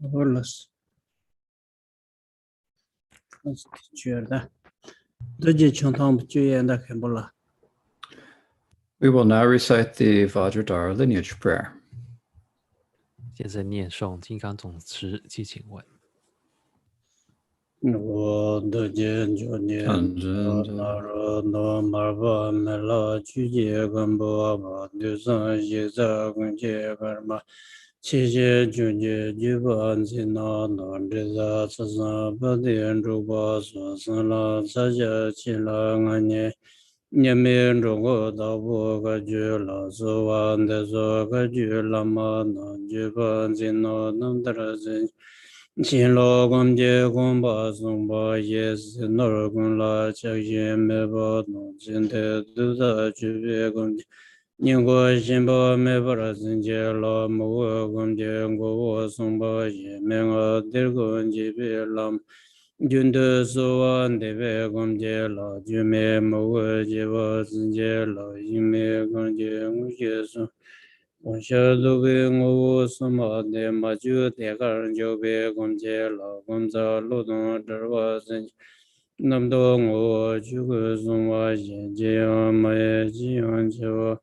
Realist Schools. We will now recite the Vajradhara lineage prayer. 现在念诵金刚总持祈请文。我的见就念那罗那玛巴梅拉俱杰根波巴丢桑西扎根杰格玛七节就杰俱巴吉那那这扎次桑巴点主巴索桑拉萨加齐拉安涅涅面中国大波个俱拉苏万的索个俱拉玛那俱巴吉那那德拉吉新罗公杰公巴松巴耶斯诺尔公拉恰耶梅巴农金的都在区别公杰，宁国新巴梅巴拉森杰拉摩尔公杰国我松巴耶梅阿德公杰别拉，军的苏万的别公杰拉军梅摩尔杰巴森杰拉因梅公杰我耶稣。我小都被我什么的嘛就这个人就被公接了，工作劳动这个是那么多我就个什么眼睛啊，没眼睛就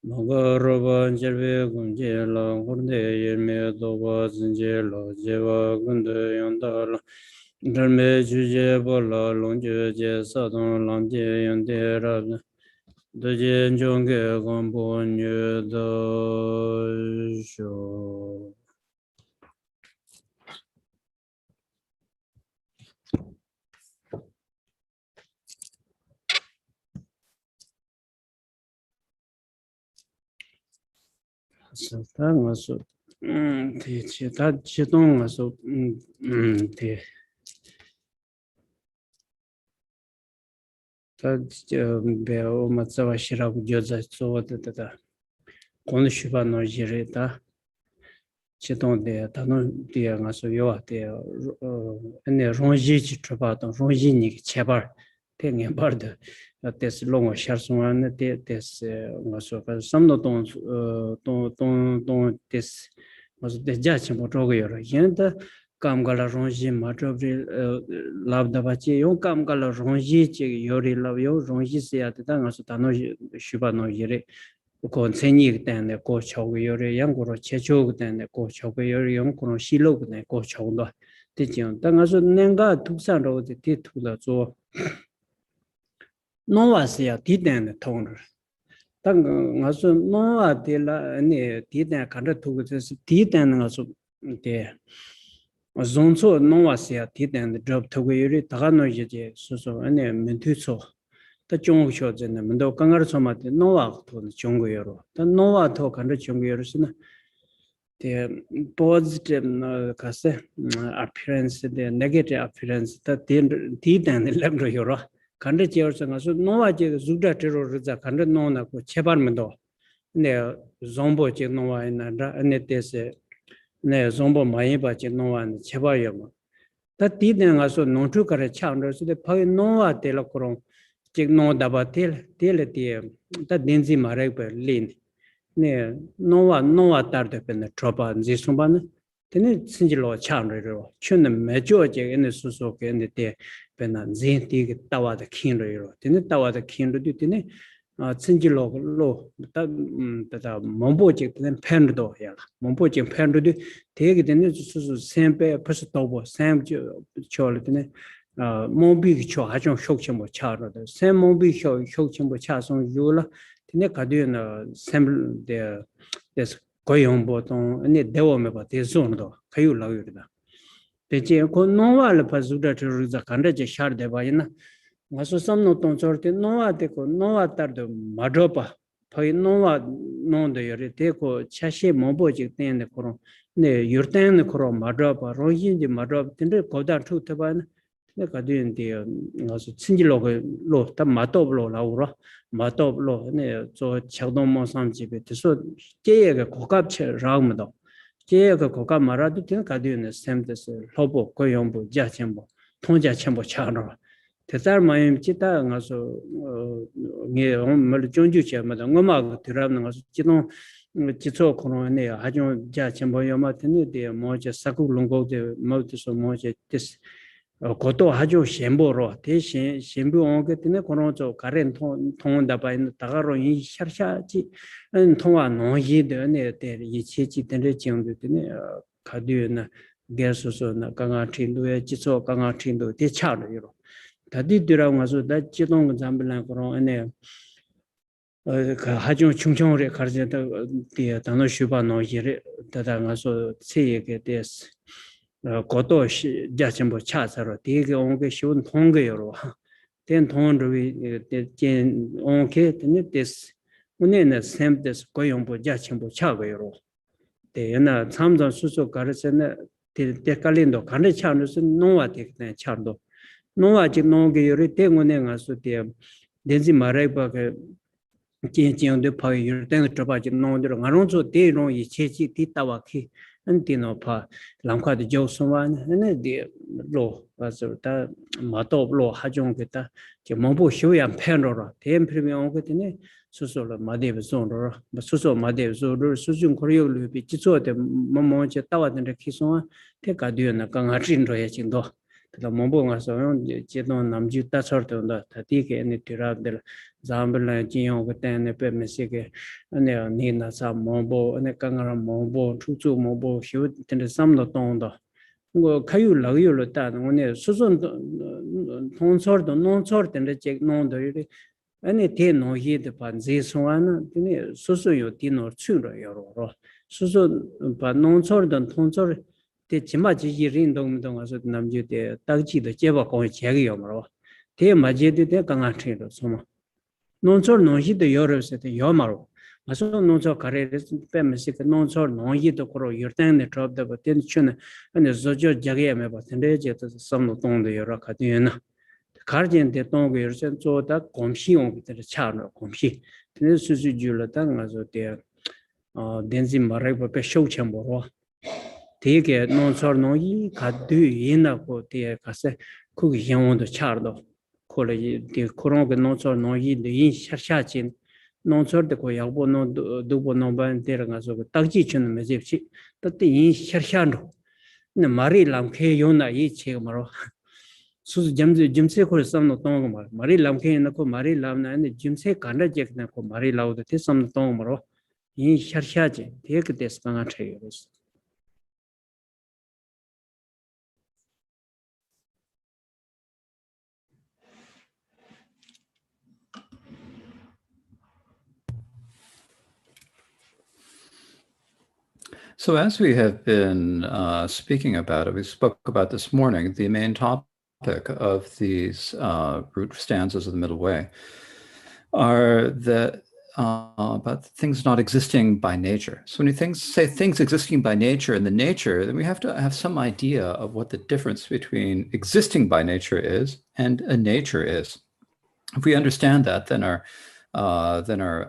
那个老板就被公接了，我的也没多把自己了，结果跟着用到了。这没去接不了，龙就接啥东浪接用的了。的见中给广播女的说，是他我说，对，其他启动我说，对。他就别我们这个西拉古就在做的，光是把那些人的启动的，他们的我说有的，那容易去出发的，容易你前边天眼边的，但是弄个下送完那的，但是我说个什么东的是，我说的价钱不这个有了，现在。काम गला रोंजी माट्रो लाभ दबाचे यो काम गला रोंजी चे योरी लाभ यो रोंजी से आते ता ngasa tano shuba no yere ko tsenyi gden ko chog yore yang ko checho gden ko chog yore yang ko shilo gden ko chog do de jing ta ngasa nenga tuksan ro de ti tu la zo no wa se ya ti den tong ro ta ngasa no wa de la ne ti den kan de tu de ti den ngasa de zonzo nongwasia tiden job togoyuri tagano yeje soso ane mentuso ta chongcho jene mendo kangar soma de nowa to chongoyoro ta nowa to kanro chongoyoro sina the positive kase appearance the negative appearance ta tiden lebro yoro kanro jeorso ngaso nowa je zugda terror za kanro nona ko chebar mendo ne zombo je nowa ina ane tese 네 정보 많이 받지 노안 제발요. 다 뒤는 가서 농축가를 창조해서 파이 노아 때로 그런 즉 노다바텔 텔레티 다 딘지 마레 벌린 네 노아 따르데 벤 트로바 지송반 되네 신질로 창조로 춘은 매조제 있는 수속에 있는데 벤난 진티 따와다 킨로요. 되네 따와다 킨로도 되네 친지로 다 몸보직 된 팬도 해라 몸보직 팬도 되게 되는 수수 샘배 벌써 도보 샘 저르네 몸비 쳐 아주 효과 뭐 차로도 샘 몸비 효과 뭐 차송 요라 되네 가디나 샘데 데스 고용 보통 아니 대원에 봐 대존도 가요 라요다 대체 그 노와를 봐주다 저르자 간다제 샤르데 봐이나 ngaso samno ton sorte noa te ko noa tar de madropa phai noa non de yore te ko chashe mobo jik ten de koro ne yurten de koro madropa rohin de madrop ten de koda thu te ba ne ka den de ngaso chinji lo ta matop lo la uro matop lo ne zo chagdom mo sam ji be de so je ge kokap che raum do je ge kokap mara du ten ka den sem de lobo ko yong bu ja chen bo tong ja chen bo cha no 대살 마음 지다 가서 네 오늘 종주체 마다 엄마 들어가는 가서 지동 지초 코로네 하중 자 첨보 요마트니 데 모제 사쿠 롱고데 모드소 모제 디스 고도 아주 셴보로 대신 셴보 온게드네 코로조 가렌 통온다 바인 다가로 이 샤샤지 통화 노이드네 데 이치지 데 정도드네 가디나 게소소나 강아 틴도에 지초 강아 틴도 대차로 다디드라고 가서 다 지동 잠블랑 그런 안에 그 하중 충청으로 가르쳤다 데 단어 슈바노 이래 다당아서 세예게 됐어 고도 자전부 차서로 되게 온게 쉬운 통계요로 된 통원들이 된 온게 되네 됐어 오늘은 샘데스 고용부 자전부 차고요로 대나 참전 수수 가르쳤네 대 깔린도 간에 차는서 노와 되게 차도 노와지 노게 요리 때문에 가서 대 된지 말아봐 진정도 파이어 때는 저바지 노들 가능서 대로 이 체지 뒤따와키 안티노파 랑카드 조스완 네디 로 와서다 마토로 하종겠다 저 뭐보 쇼야 팬로라 템프리미엄 거든요 수소로 마데브 존로 수소 마데브 존로 수준 코리오를 비치소데 뭐뭐제 따와던데 키소와 테가디오나 강하진로에 진도 그 뭐보 가서 제도 남주 따서던다 다디게 네 티라들 잠블라 진용 그때는 빼면시게 아니 니나사 뭐보 아니 강가라 뭐보 추추 뭐보 쉬었는데 삼도 동도 뭐 가요 라요로 따는 오늘 수선 통설도 논설된데 제 논도 이리 아니 대노히드 반지 소환은 근데 수수요 디노 추로 여러로 수수 반 논설던 통설 대 지마지 이린동 와서 남주대 딱지도 제바 거기 제기요 뭐 대마제도 대 강아트로 소마 논설 논히도 여러서도 여마로 아서 논설 가래스 빼면서 논설 논히도 거로 열당에 드롭다 버튼 춘 아니 저저 자게에 버튼데 제도 섬노 동도 여러 가디나 가르젠데 동고 열선 조다 공시용 비터 차로 공시 근데 수수 줄었다 가서 대 덴지 마라이버 빼 쇼첨보로 되게 논설 논히 가드 이나고 대 가세 거기 영원도 차도 콜레지 대 코로나 논설 논히 인 샤샤진 논설도 고 야보 논 두보 논반 데라가서 딱지 주는 메집시 또때 인 샤샤로 네 마리 람케 요나 이 체마로 수수 짐세 콜 섬노 동고 말 마리 람케 나고 마리 람나네 짐세 간다 제크나 고 마리 라우도 테 섬노 동고로 이 샤샤지 되게 데스방아 체요스 So as we have been speaking about it, we spoke about this morning, the main topic of these root stanzas of the middle way are that about things not existing by nature. So when you say things existing by nature and the nature, then we have to have some idea of what the difference between existing by nature is and a nature is. If we understand that, then our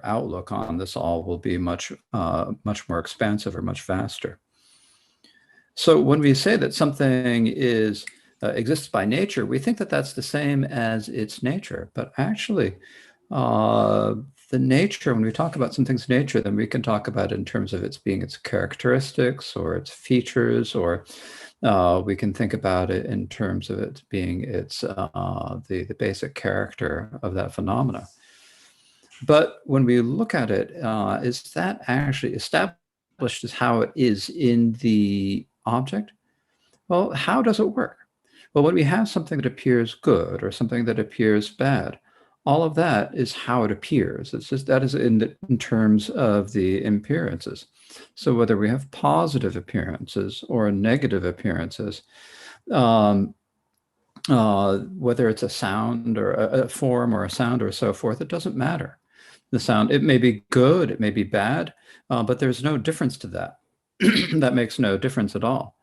outlook on this all will be much more expansive or much vaster. So when we say that something is exists by nature, we think that that's the same as its nature. But actually, the nature, when we talk about something's nature, then we can talk about it in terms of its being its characteristics or its features, or we can think about it in terms of it being its the basic character of that phenomena. But when we look at it, is that actually established as how it is in the object? Well, how does it work? Well, when we have something that appears good or something that appears bad, all of that is how it appears. It's just that is in terms of the appearances. So whether we have positive appearances or negative appearances, whether it's a sound or a form or a sound or so forth, it doesn't matter. The sound, it may be good, it may be bad, but there's no difference to that. That makes no difference at all.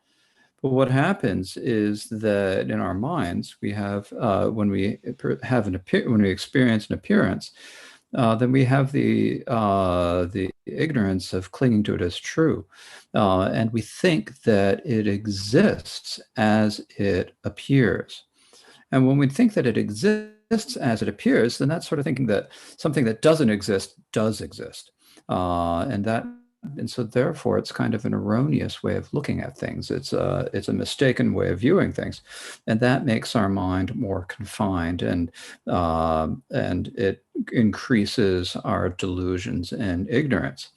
But what happens is that in our minds, we have when we experience an appearance, then we have the ignorance of clinging to it as true, and we think that it exists as it appears. And when we think that it exists as it appears, then that's sort of thinking that something that doesn't exist does exist, and that And so therefore it's kind of an erroneous way of looking at things. It's a mistaken way of viewing things. And that makes our mind more confined, and it increases our delusions and ignorance.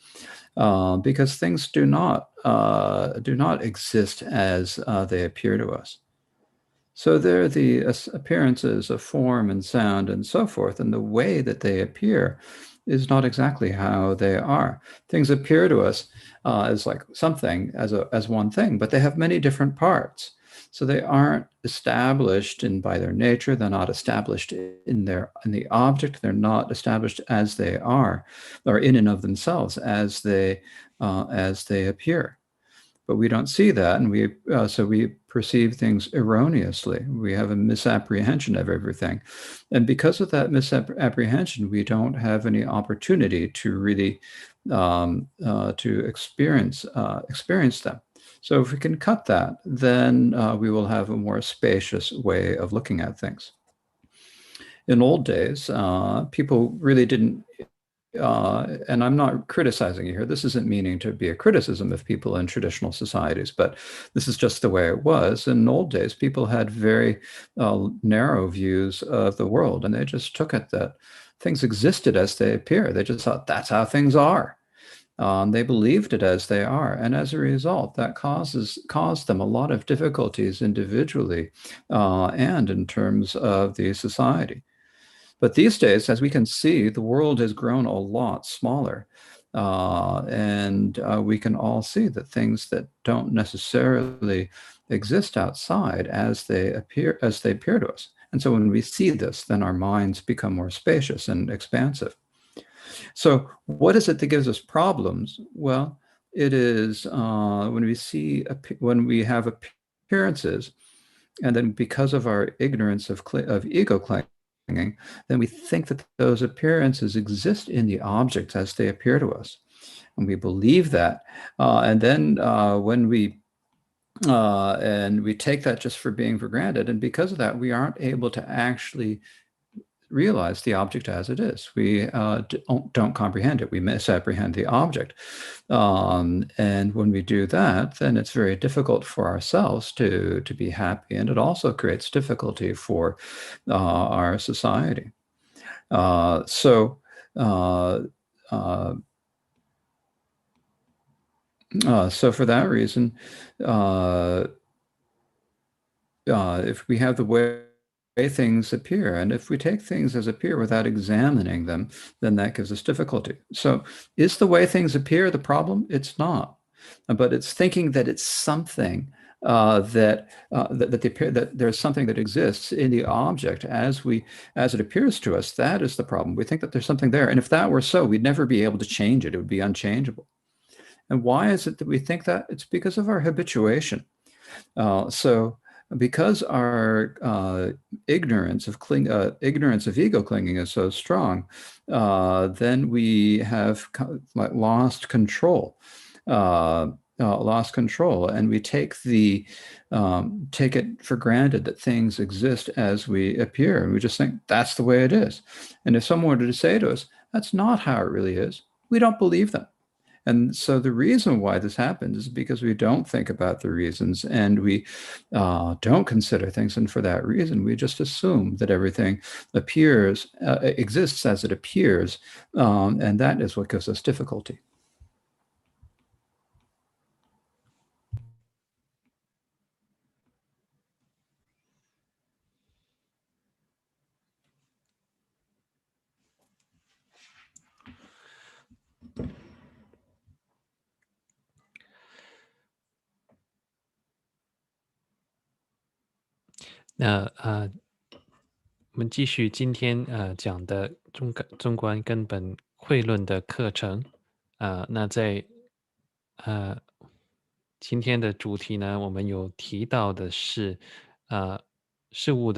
Because things do not exist as they appear to us. So they're the appearances of form and sound and so forth, and the way that they appear is not exactly how they are. Things appear to us as like something, as one thing, but they have many different parts. So they aren't established by their nature. They're not established in the object. They're not established as they are, or in and of themselves as they appear. But we don't see that, and so we perceive things erroneously. We have a misapprehension of everything, and because of that misapprehension, we don't have any opportunity to really to experience them. So if we can cut that, then we will have a more spacious way of looking at things. In old days, people really didn't. And I'm not criticizing you here. This isn't meaning to be a criticism of people in traditional societies, but this is just the way it was. In old days, people had very narrow views of the world, and they just took it that things existed as they appear. They just thought that's how things are. They believed it as they are. And as a result, that caused them a lot of difficulties individually and in terms of the society. But these days, as we can see, the world has grown a lot smaller. And we can all see that things that don't necessarily exist outside as they appear to us. And so when we see this, then our minds become more spacious and expansive. So what is it that gives us problems? Well, it is when we have appearances, and then because of our ignorance of ego clinging, then we think that those appearances exist in the objects as they appear to us. And we believe that. And then when we take that just for being for granted, and because of that, we aren't able to actually realize the object as it is. We don't comprehend it. We misapprehend the object. And when we do that, then it's very difficult for ourselves to be happy. And it also creates difficulty for our society. So for that reason, if we have the way things appear, and if we take things as appear without examining them, then that gives us difficulty. So is the way things appear the problem? It's not, but it's thinking that it's something that there's something that exists in the object as it appears to us. That is the problem. We think that there's something there, and if that were so, we'd never be able to change it. It would be unchangeable. And why is it that we think that? It's because of our habituation. So because our ignorance of ego clinging is so strong, then we have lost control. And we take it for granted that things exist as we appear, and we just think that's the way it is. And if someone were to say to us, that's not how it really is, we don't believe them. And so the reason why this happens is because we don't think about the reasons, and we don't consider things. And for that reason, we just assume that everything exists as it appears. And that is what gives us difficulty.那我们继续今天讲的中观根本慧论的课程。那在今天的主题呢，我们有提到的是事物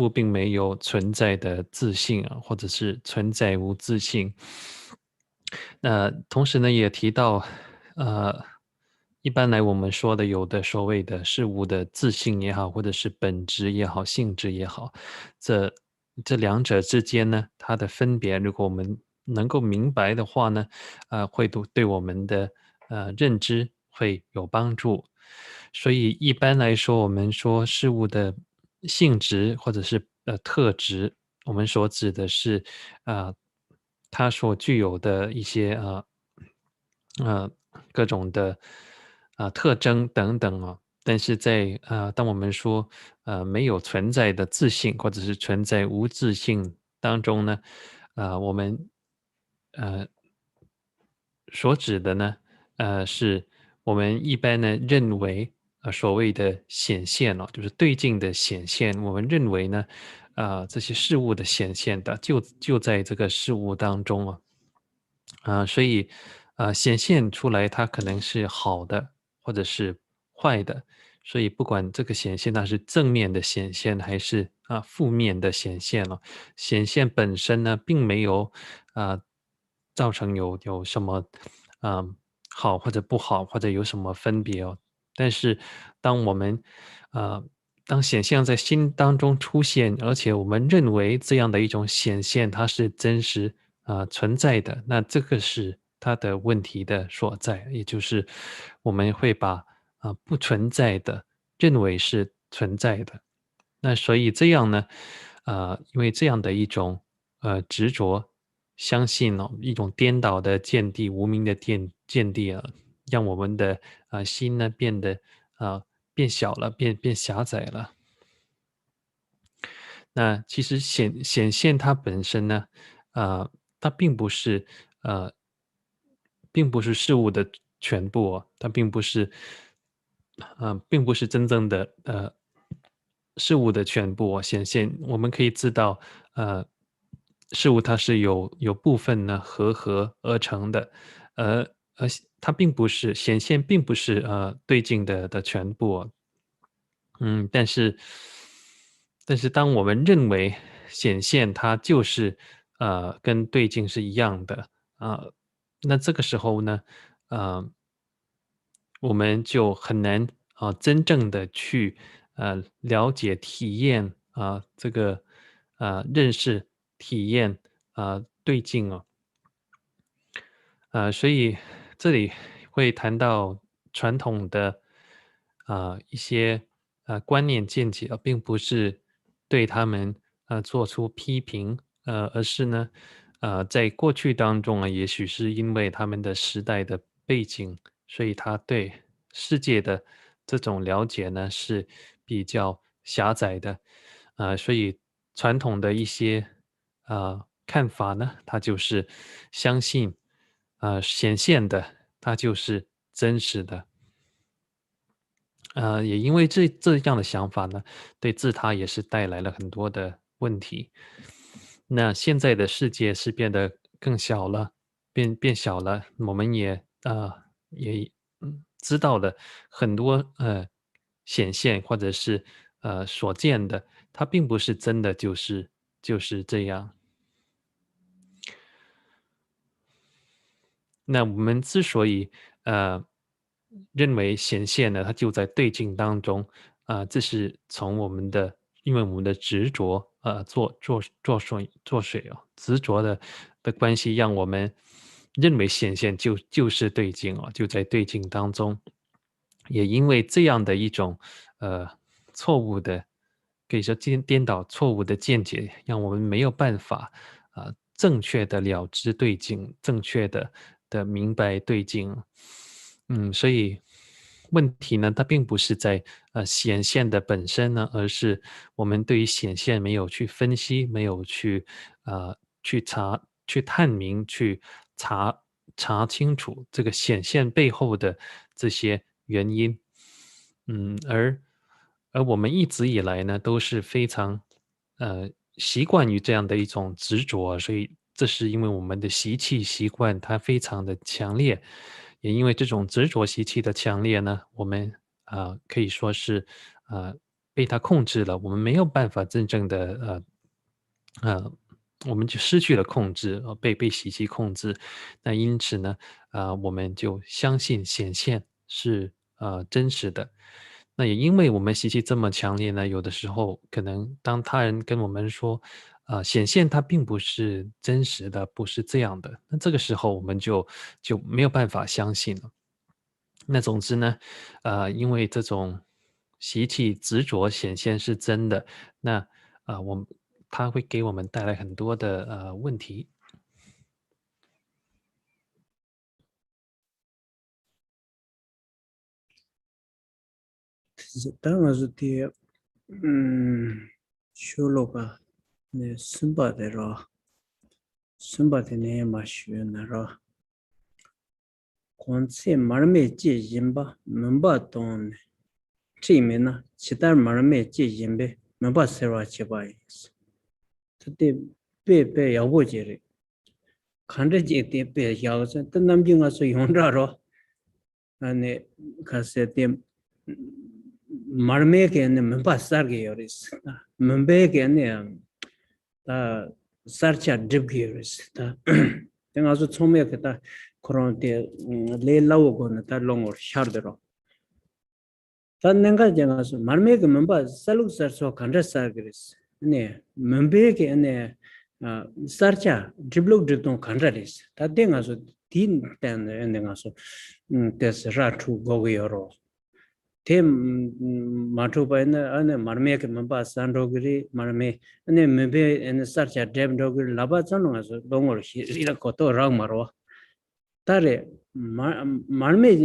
并没有存在的自性啊，或者是存在无自性。那同时呢，也提到一般来我们说的有的所谓的事物的自性也好，或者是本质也好，性质也好，这两者之间呢，它的分别，如果我们能够明白的话呢，会对我们的认知会有帮助。所以一般来说，我们说事物的性质或者是特质，我们所指的是它所具有的一些各种的特征等等啊。但是在当我们说没有存在的自性，或者是存在无自性当中呢，我们所指的呢，是我们一般呢认为所谓的显现哦，就是对境的显现，我们认为呢，这些事物的显现的就在这个事物当中啊。所以显现出来它可能是好的或者是坏的，所以不管这个显现它是正面的显现还是负面的显现了，显现本身呢并没有造成有什么好或者不好或者有什么分别哦。但是当我们呃当显现在心当中出现，而且我们认为这样的一种显现它是真实存在的，那这个是它的问题的所在，也就是我们会把不存在的认为是存在的。那所以这样呢，因为这样的一种执着、相信哦，一种颠倒的见地、无明的见地啊，让我们的心呢变得变小了，变狭窄了。那其实显现它本身呢，它呃，并不是事物的全部哦，它并不是真正的事物的全部哦。显现我们可以知道，事物它是有部分呢合而成的，而它并不是显现，并不是对境的全部哦。但是当我们认为显现它就是跟对境是一样的那这个时候呢，呃，我们就很难真正的去了解、体验这个认识、体验对境哦。所以这里会谈到传统的一些观念见解并不是对他们做出批评，而是呢，在过去当中也许是因为他们的时代的背景，所以他对世界的这种了解呢是比较狭窄的，所以传统的一些看法呢，它就是相信显现的，它就是真实的。也因为这样的想法呢，对自他也是带来了很多的问题。那现在的世界是变得更小了，变小了，我们也知道了很多显现或者是所见的，它并不是真的就是这样。那我们之所以呃认为显现呢，它就在对境当中这是从因为我们的执着作水哦，执着的关系，让我们认为显现就是对境哦，就在对境当中。也因为这样的一种呃错误的，可以说颠倒错误的见解，让我们没有办法正确的了知对境，正确的明白对境。所以问题呢，它并不是在显现的本身呢，而是我们对于显现没有去分析，没有去探明、去查清楚这个显现背后的这些原因。而我们一直以来呢，都是非常习惯于这样的一种执着，所以这是因为我们的习气习惯它非常的强烈，也因为这种执着习气的强烈呢，我们可以说是被它控制了，我们没有办法真正的我们就失去了控制，被习气控制。那因此呢，我们就相信显现是真实的。那也因为我们习气这么强烈呢，有的时候可能当他人跟我们说，显现它并不是真实的，不是这样的，那这个时候我们就没有办法相信了。那总之呢，因为这种习气执着显现是真的，那它会给我们带来很多的问题。当然是的，修罗吧，那生把的了，生把的那嘛学那了，光是慢慢接引吧，门把动呢，这面呢，其他慢慢接引呗，门把是话去吧意思，这得别要不接的，看着这得别要着，等南边我是用着了，那可是的。marme ke ne mba sar ge yoris mbe ke ne ta sarcha dib ge yoris ta tenga so chome ke ta koron te le law go na ta long or shar de ro ta nenga jenga so marme ke mba saluk sar so khandra sar ge ris ne mbe ke ne sarcha diblok de ton khandra ris ta tenga so tin ten nenga so tes ra thu go ge yoro te matu pa ane marme ke mba sandogri marme ane mbe ane sarcha dem dogri laba chano ngaso dongor ila koto rang marwa tare marme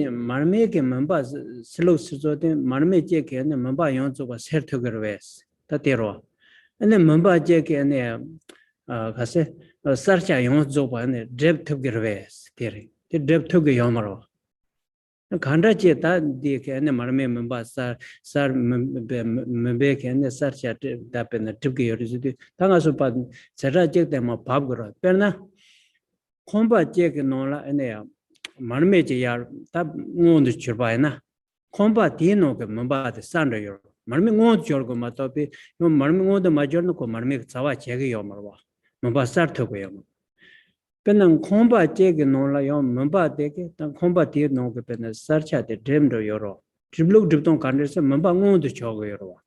ke mba silo sizo te marme je ke ane mba yonzo ba ser thogar wes ta tero ane mba je ke ane khase sarcha yonzo ba ane deb thogar wes tere te deb thogar yomarwa khanda che ta de ke ne marme memba sar membe ke ne sar cha da pe na tip ke yori de ta nga so pa chara che te ma bab gro per na khomba che ke no la ne ya marme che ya ta ngon de churba na khomba ti no ke memba de san de yor marme ngon chor go ma to pe no marme ngon de ma jor no ko marme chawa che ge yo marwa memba sar tho go yo penang khomba che ke no la yo mamba de ke tang khomba ti no ke pen sarcha de dream do yoro triblok dipton kan se mamba ngong de chog yoro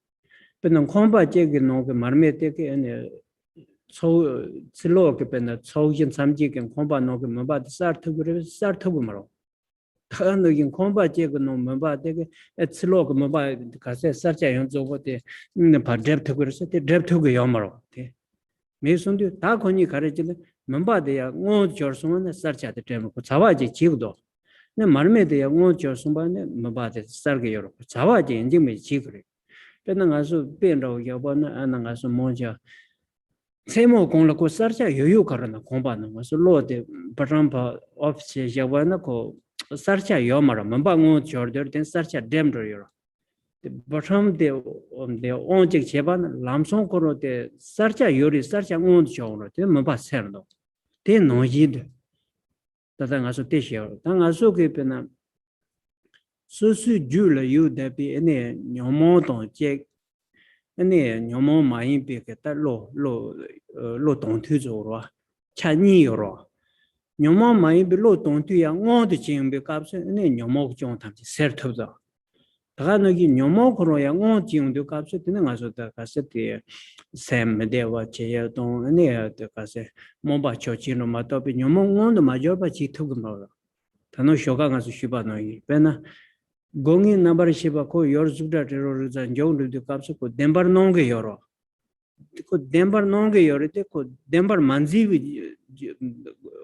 penang khomba che ke no ke marme te ke ne so silo ke pen so yin samji ke khomba no ke mamba de sar thu maro ta no yin khomba che ke no mamba de ke silo ke mamba ka se sarcha yon zo bo de ne pa drep thu se te drep thu ge yo maro te me sun de ta khoni kare che mem바데야 고 저스만 서치한테 되면 자와지 지고도 내 말메데야 고 저스만에 mem바데 서게 여러 자와지 인증이 지그래 그러나 가서 변로 여번에 안나 가서 먼저 세모 공로고 서치야 요요 가르나 공부하는 것을 로데 바람바 오피스 여번에 고 서치야 요마라 mem바고 저들 된 서치야 뎀더 여러 bottom de onjek cheban lamsong koro de sarcha yori sarcha on choro de mba serno de nojid tata ngaso te shero ta ngaso ke pena susu jula yu de bi ene nyomo don je ene nyomo mai be ke ta lo don tu zo ro cha ni ro nyomo mai be lo don tu ya ngo de jing be kap se ene nyomo jong tam ser thu zo 다가너기 녀모코로야 응징도 값이 되는 가서다 가서디 샘메데와 제야동 아니야도 가서 뭐바 조치노 마토비 녀모응도 마저바 지투고 뭐 단어 쇼가 가서 쉬바노이 베나 공이 나바르 시바코 요르즈다 테로르자 정도도 값이 고 덴바르 농게 요로 고 덴바르 농게 요르테 고 덴바르 만지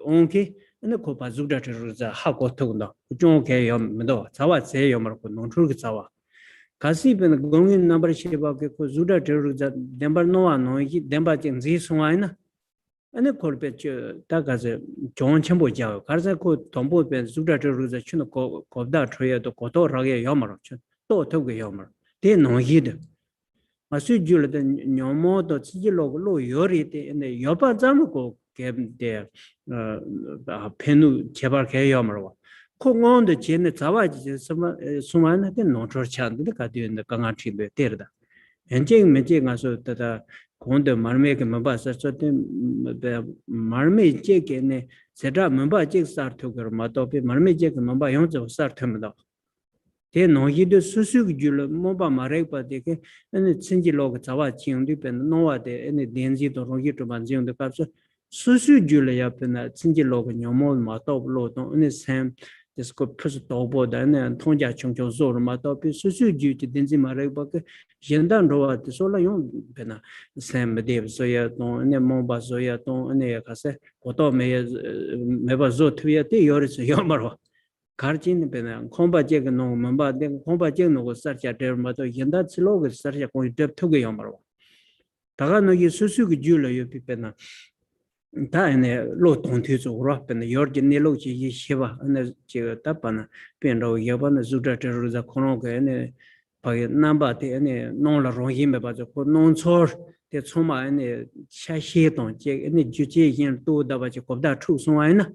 온케 ane ko pa zugda terza ha ko tugna jong ke yom do chawa che yom ro ko non chul ke chawa kasi ben gongin number sheba ke ko zugda terza dembar no wa no gi demba chen zi sunga ina ane ko pe ta ga ze jong chen bo ja ka za ko tombo ben zugda terza chun ko da chwe do ko to ra ge yom ro chun to to ge yom ro de no gi de ma su ju le de nyomo do chi lo lo yori de ne yoba jam ko 게 페누 제발 개요마로 콩온데 제네 자와지 수만한테 노트르찬데 가디는데 강아치데 때르다 현재 메제 가서 다다 공데 말메게 마바서 저때 말메 제게네 제다 마바 제 사르토거 마토페 말메 제게 마바 용저 사르토마다 Te no yido susu jula moba marekpa de ke ene tsinji log zawa jing de pen nowa de ene denji to ro yito ban jing de kapsa susu jula ya pen tsinji log nyomo ma to lo to ene sam desko pus to bo da ene tongja chung chung zo ma to pe susu ju de denji marekpa ke yendan ro wa de so la yong pen sam de so ya to ene moba so ya to ene ya kase ko to me ba zo twiya te yori so yomaro Karjin bena komba jeg no mamba de komba jeg no go sarcha der ma to yenda chilo go sarcha ko dep to go yamaro daga no yi susu go julo yo pipena ta ene lo ton thi zo ro pena yor jin ne lo chi yi sheba ene je ta pana pen ro yaba na zuda ter ro za kono go ene pa namba te ene no la ro yin me ba zo ko non chor te choma ene cha she don je ene ju je yin do da ba je ko da chu song ai na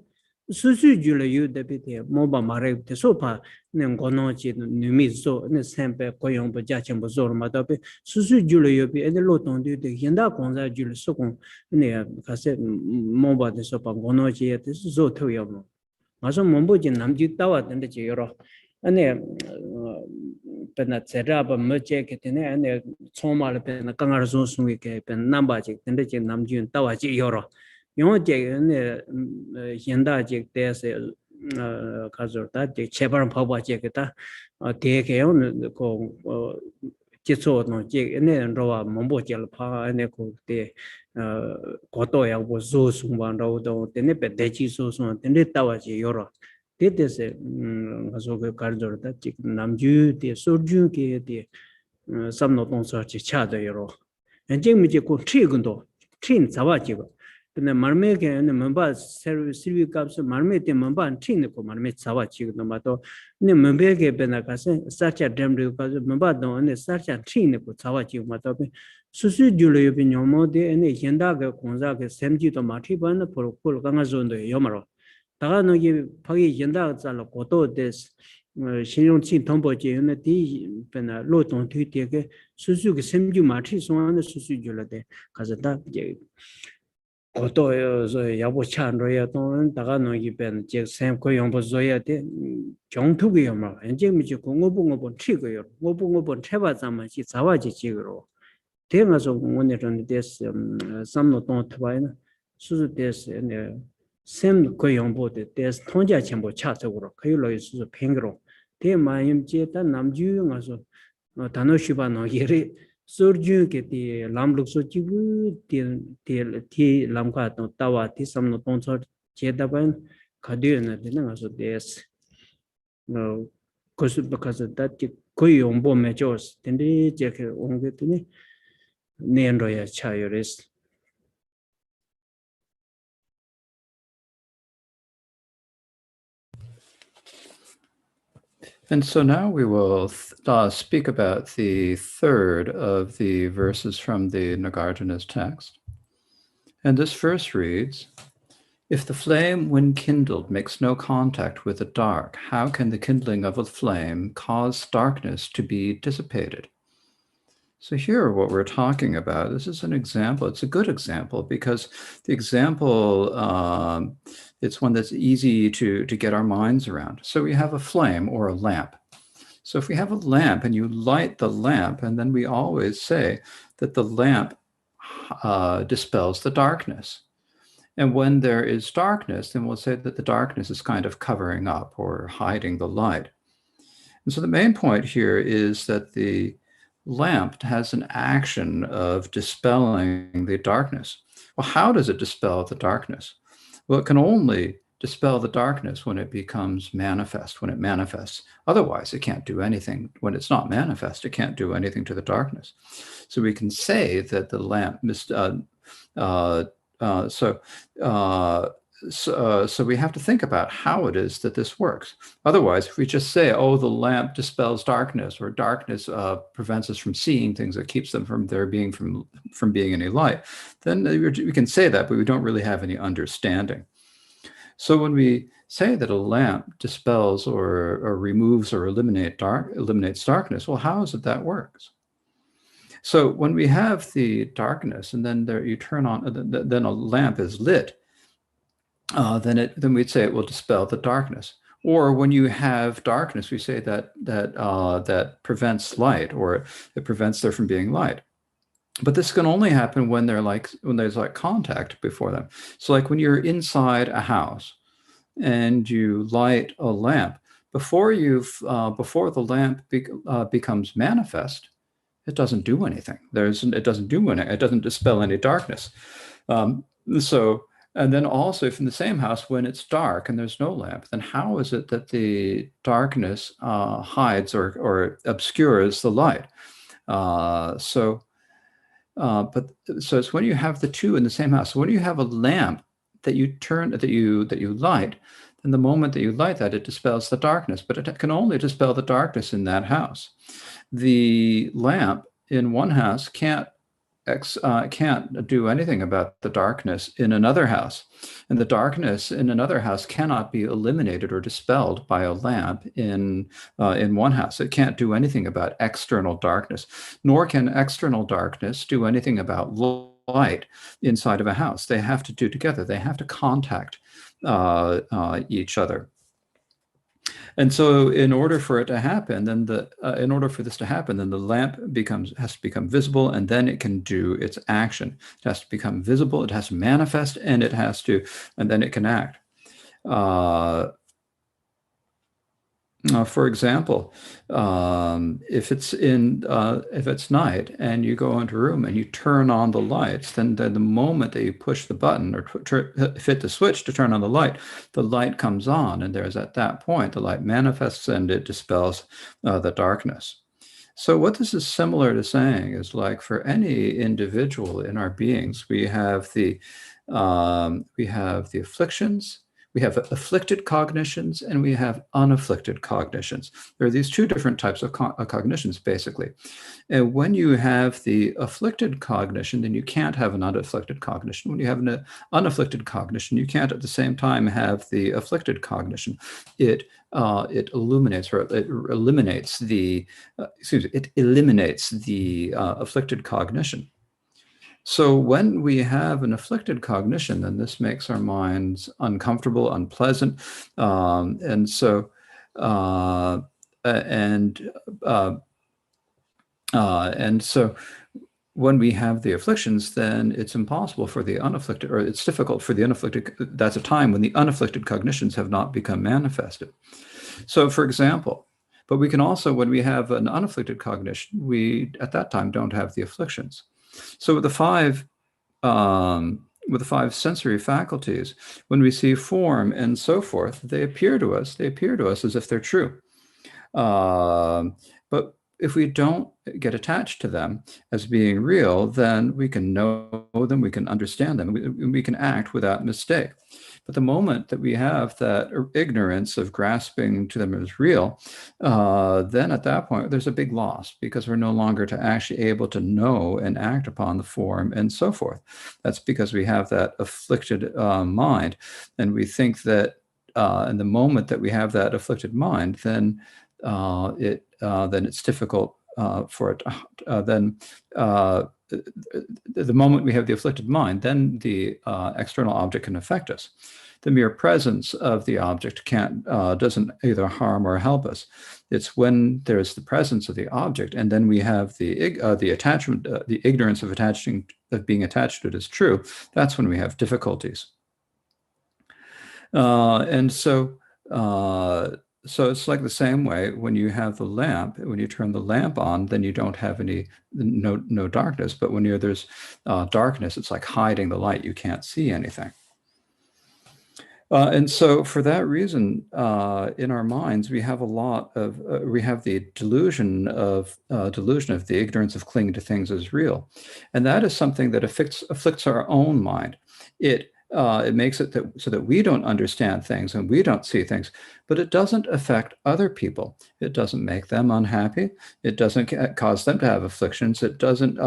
susu jula yu debite moba mare te sopa ne gono chi numi so ne sempe koyong ba jacheng ba zor ma da pe susu jula yu bi ene lo tong de yenda kongza jula so kong ne kase moba de sopa gono chi te so to yo no ma so mombo ji nam ji tawa den de ji yoro ane pena tsera ba me che ke te ne ane choma le pena kangar zo sungi ke pen namba ji den de ji nam ji tawa ji yoro yung je ne yenda je te se kazor ta je chebar phaba je ke ta te ke yon ko je so no je ne ro wa mombo je la pha ne ko te ko to ya bo zo sung ban ro do te ne pe de chi so so te ne ta wa je yoro te te se ngaso ke kazor ta je nam ju te so ju ke te sam no tong sa che cha de yoro en je mi je ko tri gun do trin za wa je 근데 말메게 멤버 서비스 값을 말메테 멤버 팀네 거 말메 자와 지금 맞도 근데 멤버게 배나 가서 사차 댐드 가서 멤버도 근데 사차 팀네 거 자와 지금 맞도 수수 줄로 옆에 녀모데 네 현다게 공사게 샘지도 마티반의 프로콜 강아존도 요마로 다가노기 파기 현다 잘로 고도데스 신용치 통보제는 디 배나 로동 뒤되게 수수게 샘지 마티 송하는 수수 줄로데 가서다 이제 고도요 야보 찬로야 돈 다가노 이벤 제 샘코 용보 조야데 정투고요 뭐 이제 미지 공업봉업은 치고요 공업봉업은 tre바 잠만지 자와지 지그로 대가서 오늘은 데스 삼노 돈 트바이나 수수 데스 네 샘코 용보데 데스 통자 전부 차적으로 그걸로 수수 팽그로 대마임제 단 남주 가서 단어시바노 예리 surjun ke ti lam luk so chi gu ti lam ka to tawa ti sam no ton so che da ban khade na de na so des no ko su ba ka da ti ko yong bo me jos ten de je ke ong ge ni nen ro ya cha yo res. And so now we will speak about the third of the verses from the Nagarjuna's text. And this verse reads, "If the flame, when kindled, makes no contact with the dark, how can the kindling of a flame cause darkness to be dissipated?" So here what we're talking about, this is an example. It's a good example because the example, it's one that's easy to get our minds around. So we have a flame or a lamp. So if we have a lamp and you light the lamp, and then we always say that the lamp dispels the darkness. And when there is darkness, then we'll say that the darkness is kind of covering up or hiding the light. And so the main point here is that the lamp has an action of dispelling the darkness. Well, how does it dispel the darkness? Well, it can only dispel the darkness when it becomes manifest, when it manifests. Otherwise, it can't do anything. When it's not manifest, it can't do anything to the darkness. So we can say that the lamp so we have to think about how it is that this works. Otherwise, if we just say, oh, the lamp dispels darkness, or darkness prevents us from seeing things, that keeps them from there being from being any light, then we can say that, but we don't really have any understanding. So when we say that a lamp dispels or removes or eliminates darkness, well, how is it that works? So when we have the darkness, and then you turn on, then a lamp is lit, then we'd say it will dispel the darkness. Or when you have darkness, we say that prevents light, or it prevents there from being light. But this can only happen when there's like contact before them. So like when you're inside a house and you light a lamp, before the lamp becomes manifest, it doesn't do anything. It doesn't dispel any darkness. So, and then also if in the same house, when it's dark and there's no lamp, then how is it that the darkness hides or obscures the light? So it's when you have the two in the same house. So when you have a lamp that you light, then the moment that you light that, it dispels the darkness, but it can only dispel the darkness in that house. The lamp in one house can't do anything about the darkness in another house. And the darkness in another house cannot be eliminated or dispelled by a lamp in one house. It can't do anything about external darkness, nor can external darkness do anything about light inside of a house. They have to do together. They have to contact each other. And so in order for this to happen, then the lamp has to become visible, and then it can do its action. It has to become visible, it has to manifest, and then it can act. For example, if it's night and you go into a room and you turn on the lights, then the moment that you push the button or hit the switch to turn on the light comes on, and at that point the light manifests and it dispels the darkness. So what this is similar to saying is, like, for any individual in our beings, we have the afflictions. We have afflicted cognitions and we have unafflicted cognitions. There are these two different types of cognitions, basically. And when you have the afflicted cognition, then you can't have an unafflicted cognition. When you have an unafflicted cognition, you can't at the same time have the afflicted cognition. It eliminates the afflicted cognition. So when we have an afflicted cognition, then this makes our minds uncomfortable, unpleasant, and so when we have the afflictions, then it's impossible for the unafflicted, or it's difficult for the unafflicted. That's a time when the unafflicted cognitions have not become manifested. So, for example, but we can also, when we have an unafflicted cognition, we at that time don't have the afflictions. So with the five sensory faculties, when we see form and so forth, they appear to us as if they're true. But if we don't get attached to them as being real, then we can know them, we can understand them, we can act without mistake. But the moment that we have that ignorance of grasping to them as real, then at that point, there's a big loss, because we're no longer actually able to know and act upon the form and so forth. That's because we have that afflicted mind, and we think that in the moment that we have that afflicted mind, then it's difficult for it. The moment we have the afflicted mind, then the external object can affect us. The mere presence of the object doesn't either harm or help us. It's when there's the presence of the object, and then we have the attachment, the ignorance of being attached to it as true. That's when we have difficulties. So it's like the same way when you have the lamp. When you turn the lamp on, then you don't have no darkness. But when there's darkness, it's like hiding the light. You can't see anything. And so for that reason, in our minds, we have the delusion of the ignorance of clinging to things as real. And that is something that afflicts our own mind. It makes it so that we don't understand things and we don't see things, but it doesn't affect other people. It doesn't make them unhappy. It doesn't cause them to have afflictions. It doesn't do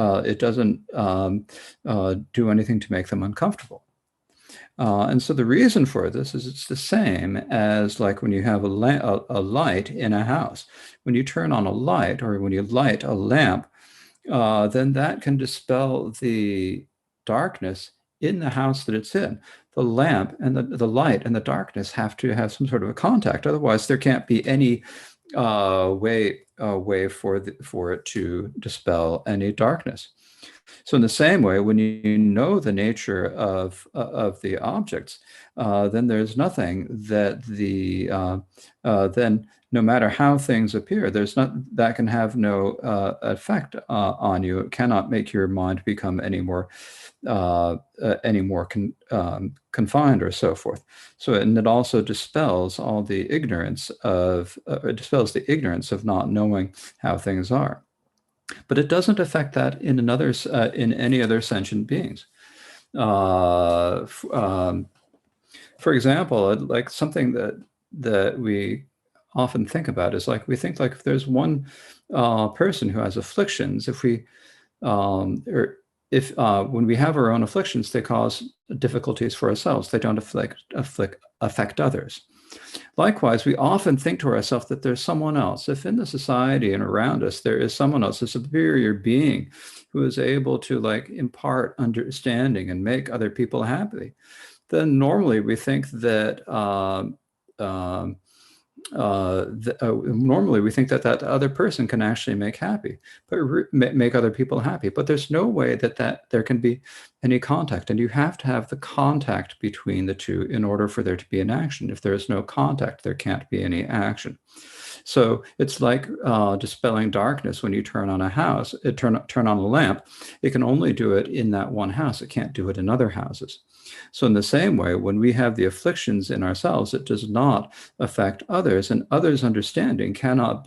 anything to make them uncomfortable. And so the reason for this is it's the same as like when you have a light in a house. When you turn on a light, or when you light a lamp, then that can dispel the darkness in the house that it's in, the lamp and the light and the darkness have to have some sort of a contact. Otherwise, there can't be any way for it to dispel any darkness. So in the same way, when you know the nature of the objects, then there's nothing that then no matter how things appear, that can have no effect on you. It cannot make your mind become any more confined or so forth. So, and it also dispels all the ignorance of not knowing how things are. But it doesn't affect that in any other sentient beings. For example, like something that we often think about is like we think like if there's one person who has afflictions, when we have our own afflictions, they cause difficulties for ourselves. They don't affect others. Likewise, we often think to ourselves that there's someone else. If in the society and around us there is someone else, a superior being who is able to like impart understanding and make other people happy, then normally we think that normally we think that other person can actually make other people happy. But there's no way that there can be any contact, and you have to have the contact between the two in order for there to be an action. If there is no contact, there can't be any action. So it's like dispelling darkness when you turn on a lamp. It can only do it in that one house. It can't do it in other houses. So in the same way, when we have the afflictions in ourselves, it does not affect others, and others' understanding cannot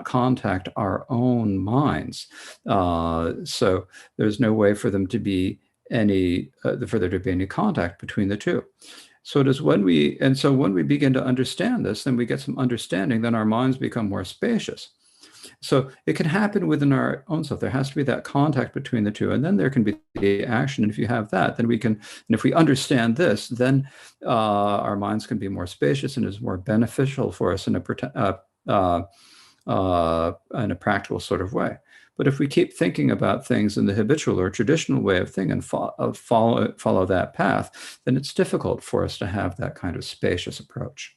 contact our own minds. So there's no way for them to be for there to be any contact between the two. So it is when we begin to understand this, then we get some understanding, then our minds become more spacious. So it can happen within our own self. There has to be that contact between the two, and then there can be the action. And if you have that, then and if we understand this, then our minds can be more spacious and is more beneficial for us in a practical sort of way. But if we keep thinking about things in the habitual or traditional way of thinking and follow that path, then it's difficult for us to have that kind of spacious approach.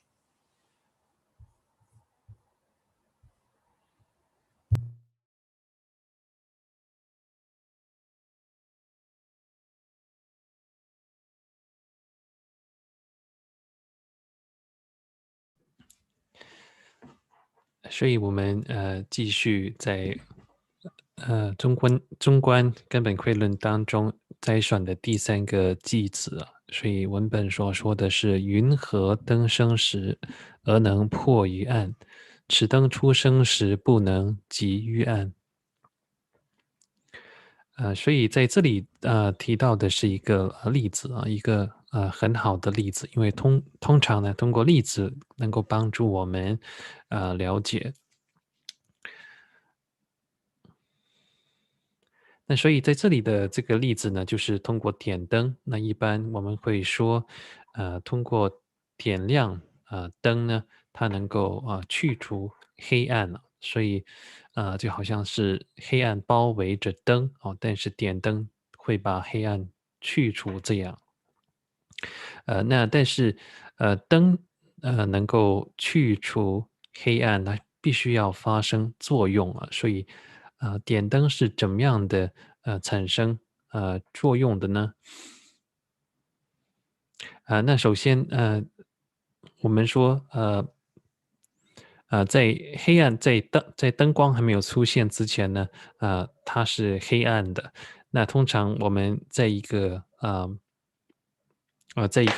所以我们继续在中观根本窥论当中摘选的第3个句子啊，所以文本所说的是云何灯生时而能破于暗，此灯出生时不能及于暗。所以在这里提到的是一个例子啊，一个很好的例子，因为通常呢，通过例子能够帮助我们了解。那所以在这里的这个例子呢，就是通过点灯。那一般我们会说，通过点亮灯呢，它能够去除黑暗了。所以就好像是黑暗包围着灯哦，但是点灯会把黑暗去除这样。那但是灯能够去除黑暗，它必须要发生作用啊，所以点灯是怎么样的产生作用的呢？那首先我们说在黑暗在灯光还没有出现之前呢，它是黑暗的。那通常我们在一个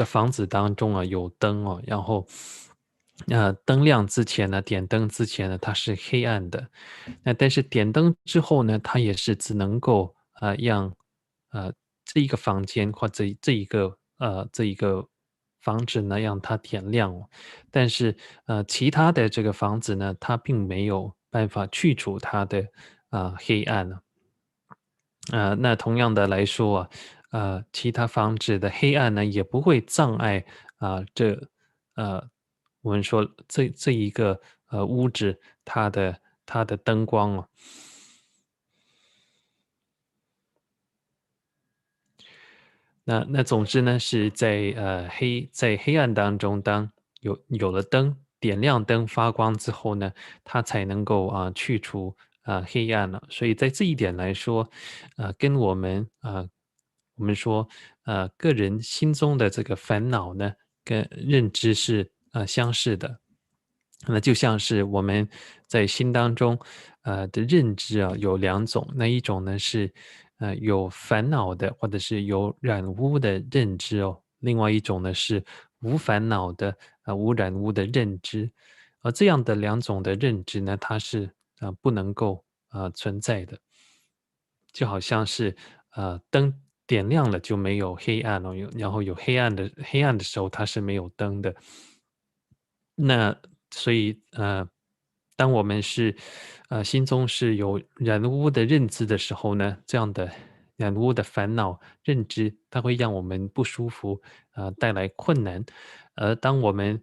房子当中啊有灯哦，然后灯亮之前呢，点灯之前呢，它是黑暗的。那但是点灯之后呢，它也是只能够让这一个房间或者这一个房子呢让它点亮哦。但是其他的这个房子呢，它并没有办法去除它的黑暗呢。那同样的来说其他房子的黑暗呢，也不会障碍我们说这一个屋子它的灯光哦。那总之呢，是在黑暗当中，当有了灯，点亮灯发光之后呢，它才能够去除黑暗了。所以在这一点来说，跟我们说个人心中的这个烦恼呢，跟认知是相似的。那就像是我们在心当中的认知有两种，那一种呢是有烦恼的或者是有染污的认知哦，另外一种呢是无烦恼的无染污的认知，而这样的两种的认知呢，它是不能够存在的，就好像是灯点亮了就没有黑暗哦，然后有黑暗的时候它是没有灯的。那所以当我们是心中是有染污的认知的时候呢，这样的染污的烦恼认知，它会让我们不舒服，带来困难。而当我们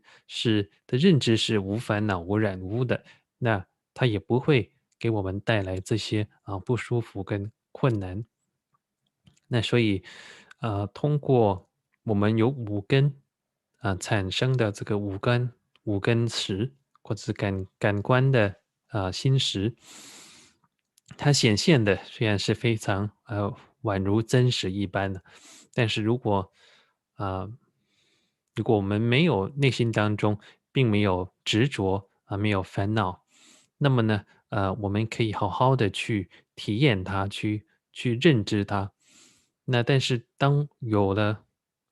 的认知是无烦恼、无染污的，那它也不会给我们带来这些不舒服跟困难。那所以，通过我们有五根产生的这个五根识，或者是感官的心识，它显现的虽然是非常宛如真实一般的，但是呃如果我们没有内心当中并没有执着没有烦恼，那么呢，我们可以好好的去体验它，去认知它。那但是当有了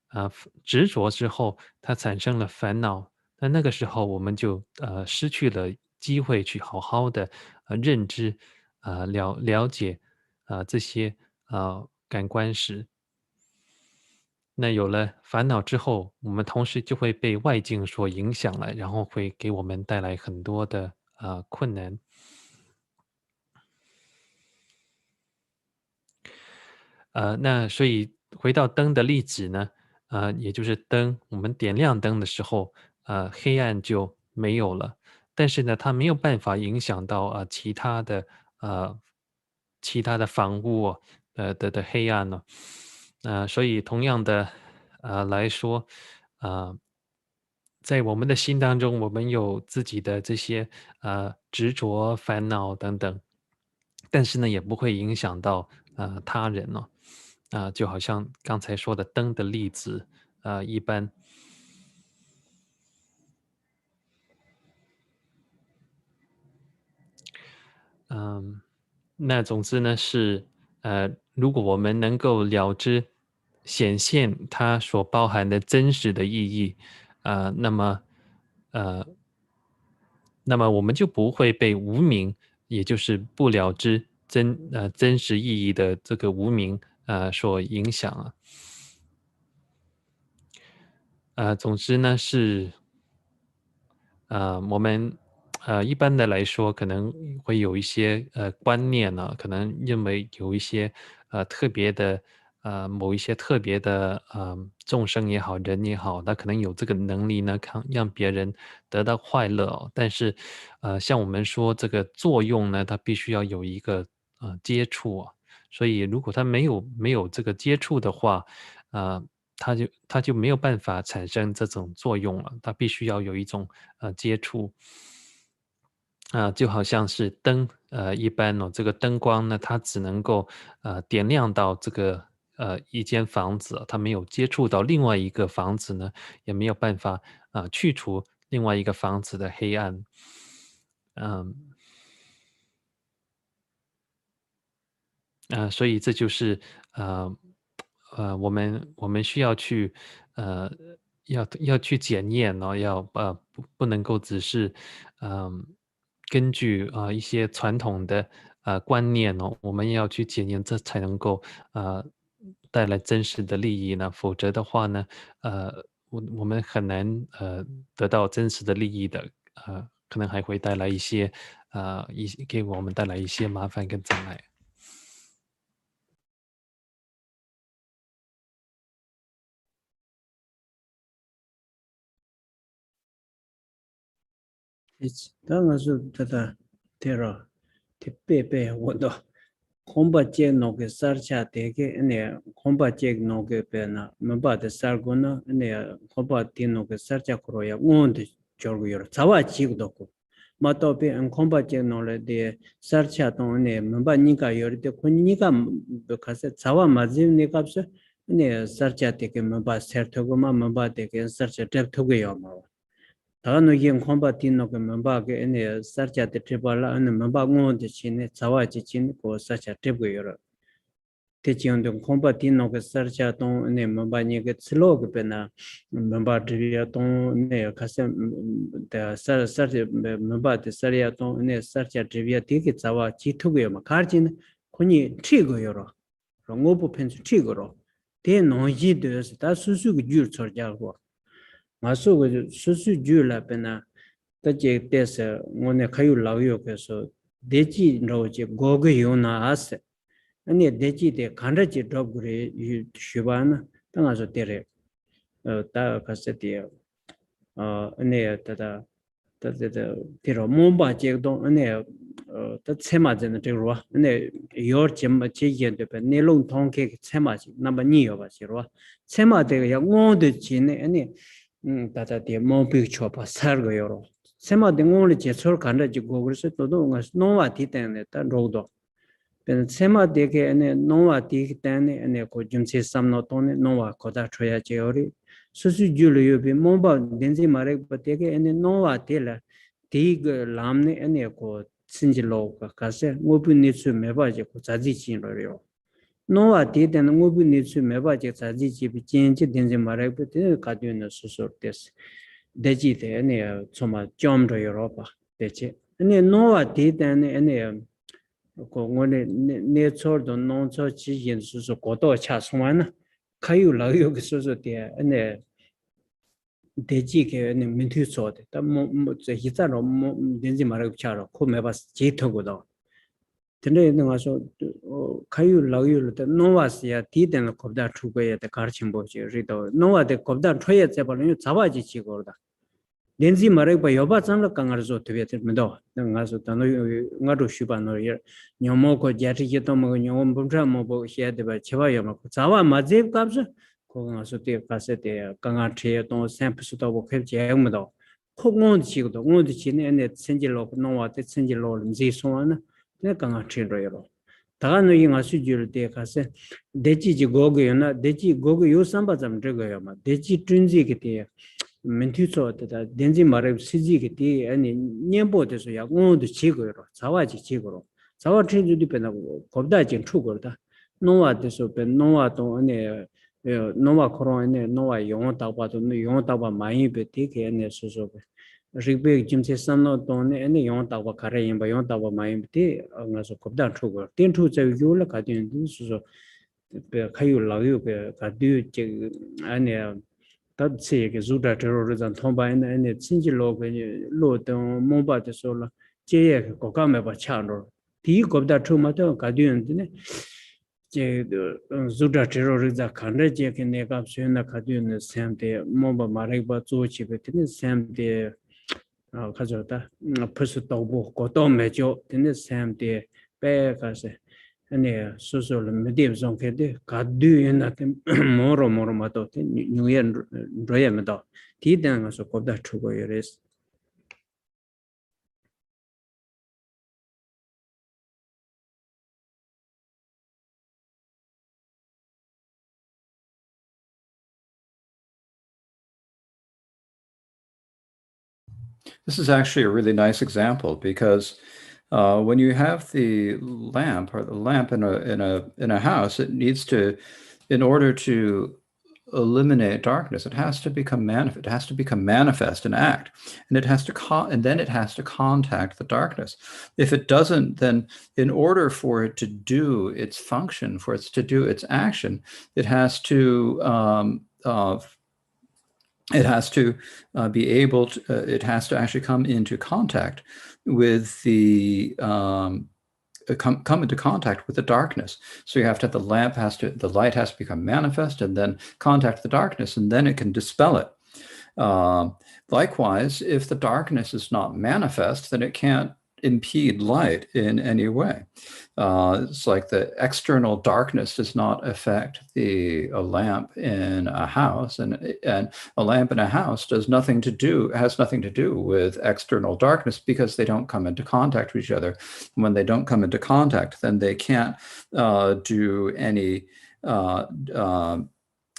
啊、执着之后，它产生了烦恼，那个时候我们就失去了机会去好好的认知了解这些感官史。那有了烦恼之后，我们同时就会被外境所影响了，然后会给我们带来很多的困难。那所以回到灯的例子呢，也就是灯，我们点亮灯的时候，黑暗就没有了。但是呢，它没有办法影响到呃其他的房屋的黑暗呢。所以同样的来说，呃，在我们的心当中，我们有自己的这些执着、烦恼等等，但是呢，也不会影响到他人哦。就好像刚才说的灯的例子一般。嗯，那总之呢是，如果我们能够了知显现它所包含的真实的意义，呃，那么，呃，那么我们就不会被无明，也就是不了知真实意义的这个无明所影响啊。总之呢是，我们一般的来说，可能会有一些观念呢，可能认为有一些特别的某一些特别的众生也好，人也好，他可能有这个能力呢，看让别人得到快乐哦。但是像我们说这个作用呢，它必须要有一个接触啊，所以如果他没有这个接触的话，呃，它就没有办法产生这种作用了，它必须要有一种接触。就好像是灯一般哦，这个灯光呢，它只能够点亮到这个一间房子，它没有接触到另外一个房子呢，也没有办法去除另外一个房子的黑暗。嗯。所以这就是呃我们需要去呃要去检验哦，不能够只是根据一些传统的观念哦，我们要去检验，这才能够呃带来真实的利益呢，否则的话呢，我们很难得到真实的利益的，可能还会带来一些给我们带来一些麻烦跟障碍。当然是这个，对了，得背背我的。khomba che no ke sarcha teke ene khomba che no ke pena mba de sargona ene khomba ti no ke sarcha kro ya ngon de jorgo yor zawa chi go ko ma to pe en khomba che no le de sarcha to ene mba ni ka yor de ko ni ka ka se zawa ma ji ne ka se ene sarcha teke mba ser to go ma mba teke sarcha tep to go yo ma 다는 yin 콤바 딘노 그 멤버게 ene sarcha de tribala ane memba ngon de chine zawa ji chin ko sarcha tribgo yor te chion de 콤바 딘노 그 sarcha ton ane memba ni ge tslo ge pena memba tribya ton ne kase de sarcha memba de sarya ton ane sarcha tribya de ge zawa ji thugo yor ma karjin kuni trigo yor rongo bu pen trigo ro de no ji de da susu ge jur chor ja go 마소 그 수수 주라 페나 따제 때서 오늘 가요 라요 그래서 대지 로제 고고 요나 아스 아니 대지데 간르지 드롭그레 슈바나 당아서 때레 다 가세티어 아니 따다 따다 티로 몸바 제도 아니 다 체마제는 되로 아니 요 점마 제견데 네롱 통케 체마지 넘버 2 요 바시로 체마데 양온데 지네 아니 다다 데 모비 초파 살고요. 세마 등원을 제철 간다지 고글스 또도 노와 디테네 다 로도. 벤 세마 데게 네 노와 디테네 네 고줌세 삼노 토네 노와 고다 쳐야 제어리 수수 줄요비 몬바 덴지 마레 버테게 네 노와 데라 디그 람네 네 고 신질로 가세 모비 니츠 메바제 고 자지 진로요. 노와 디데는 모비 니츠 메바제 자지 지비 진지 덴지 마레 버테 가디오는 수수르데스. 대지대 네 정말 좀더 유럽아 대체 네 노와 디데네 네 고원에 네처도 농처 지진 수수 고도 차송하나 가요 라요 그서서 대 네 대지게 네 민투소데 다뭐 이자로 덴지 마레 차로 코메바스 제토고도 근데 내가서 가요 라요를 때 노와스야 디데는 겁다 추고에 때 가르침 보지 리도 노와데 겁다 초에 제발은 자바지 지고다 렌지 마레바 여바 참라 강아르조 되베트면도 나가서 단어 나도 슈바노 녀모고 자티게도 뭐 녀모 범자 뭐고 해야되바 제바여 뭐 자와 마제 값서 거기서 때 가세때 강아트에 또 샘플스도 뭐 캡제음도 코곤 지고도 온도 지네네 sen질로 노와데 sen질로 지소나 내 강아트로요 다가노 이가수 줄때 가세 대지지 고고요나 대지 고고 요삼바 좀 저거요 막 대지 춘지게 때 멘티소다 덴지 마레 시지게티 아니 녀보데서 야 온도 지고로 자와지 지고로 자와 트인주디 베나고 겁다진 추고다 노와데서 베 노와도 아니 노와 코로네 노와 용어 따바도 용어 따바 많이 베티게 아니 소소 리베 짐세 삼노 돈네 아니 용어 따바 가래 임바 용어 따바 많이 베티 안가서 겁다 추고 땡추 제유를 가디는 소소 베 카유 라유 베 가디 제 아니 다치게 주다 테러리즘 통바에는 아니 친지로 로던 모바데 솔라 제에 고감에 봐 차로 디 겁다 추마도 가디는데 제 주다 테러리즘 칸데 제게 내가 수행나 가디는 샘데 모바 마레바 조치베 되는 샘데 가져다 벌써 또 고도 매죠 되는 샘데 배가세 아니 소소를 메디브존 게데 가드이나 모로 마도 뉴연 로야메도 디단가서 고다 추고 요레스 This is actually a really nice example because when you have the lamp or the lamp in a house, it needs to, in order to eliminate darkness, it has to become manifest. It has to become manifest and act, and it has to and then it has to contact the darkness. If it doesn't, then in order for it to do its function, for it to do its action, it has to be able to, it has to actually come into contact with the come into contact with the darkness. So you have to have the light has to become manifest and then contact the darkness, and then it can dispel it. Likewise, if the darkness is not manifest, then it can't impede light in any way. It's like the external darkness does not affect a lamp in a house, and a lamp in a house has nothing to do with external darkness, because they don't come into contact with each other. When they don't come into contact, then they can't do any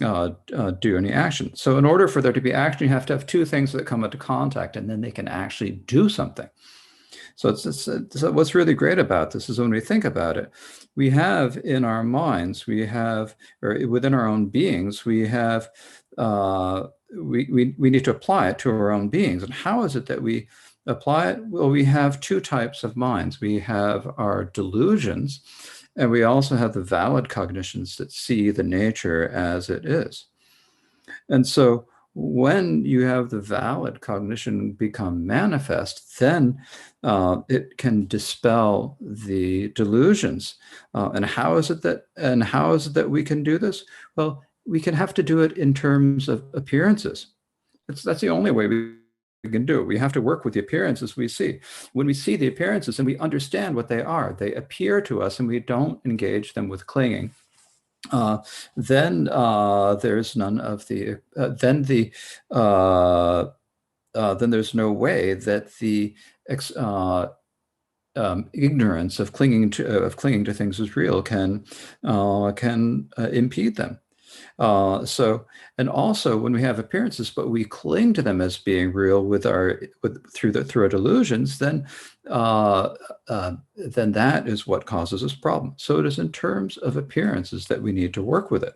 do any action. So in order for there to be action, you have to have two things that come into contact, and then they can actually do something. So so what's really great about this is when we think about it, we have in our minds, or within our own beings, we have, we need to apply it to our own beings. And how is it that we apply it? Well, we have two types of minds. We have our delusions, and we also have the valid cognitions that see the nature as it is. And so when you have the valid cognition become manifest, then it can dispel the delusions. And how is it that we can do this? Well, we can have to do it in terms of appearances. That's the only way we can do it. We have to work with the appearances we see. When we see the appearances and we understand what they are, they appear to us, and we don't engage them with clinging. Then there's none of the then there's no way that the ignorance of clinging to things as real can impede them. And also when we have appearances, but we cling to them as being real through our delusions, then that is what causes us problems. So it is in terms of appearances that we need to work with it.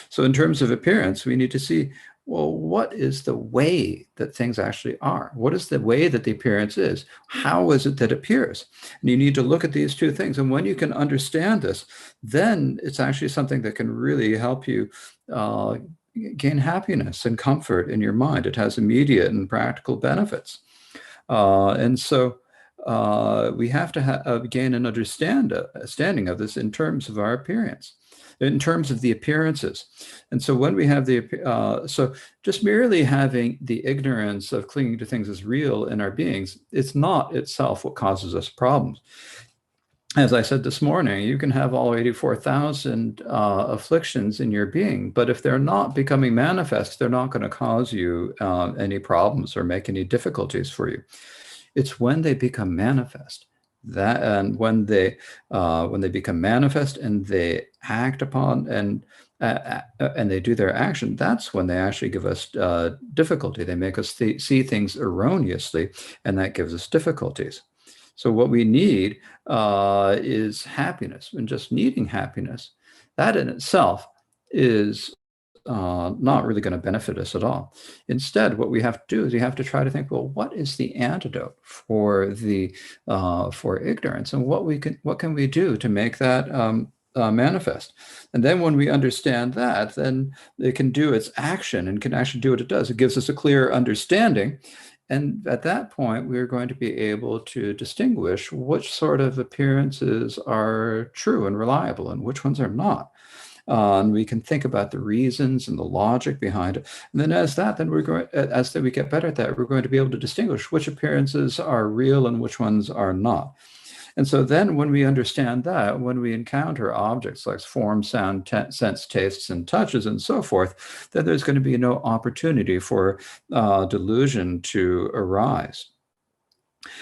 So in terms of appearance, we need to see, well, what is the way that things actually are? What is the way that the appearance is? How is it that it appears? And you need to look at these two things. And when you can understand this, then it's actually something that can really help you gain happiness and comfort in your mind. It has immediate and practical benefits. And so we have to gain an understanding of this in terms of our appearance, in terms of the appearances. And so when we have so just merely having the ignorance of clinging to things as real in our beings, it's not itself what causes us problems. As I said this morning, you can have all 84,000 afflictions in your being, but if they're not becoming manifest, they're not going to cause you any problems or make any difficulties for you. It's when they become manifest, and when they become manifest and they act upon and they do their action, that's when they actually give us difficulty. They make us see things erroneously, and that gives us difficulties. So what we need is happiness, and just needing happiness, that in itself is not really going to benefit us at all. Instead, what we have to do is we have to try to think, well, what is the antidote for ignorance, and what can we do to make that manifest? And then when we understand that, then it can do its action and can actually do what it does. It gives us a clear understanding. And at that point, we're going to be able to distinguish which sort of appearances are true and reliable and which ones are not. And we can think about the reasons and the logic behind it. And then as we get better at that, we're going to be able to distinguish which appearances are real and which ones are not. And so then when we understand that, when we encounter objects like form, sound, sense, tastes, and touches, and so forth, then there's going to be no opportunity for delusion to arise.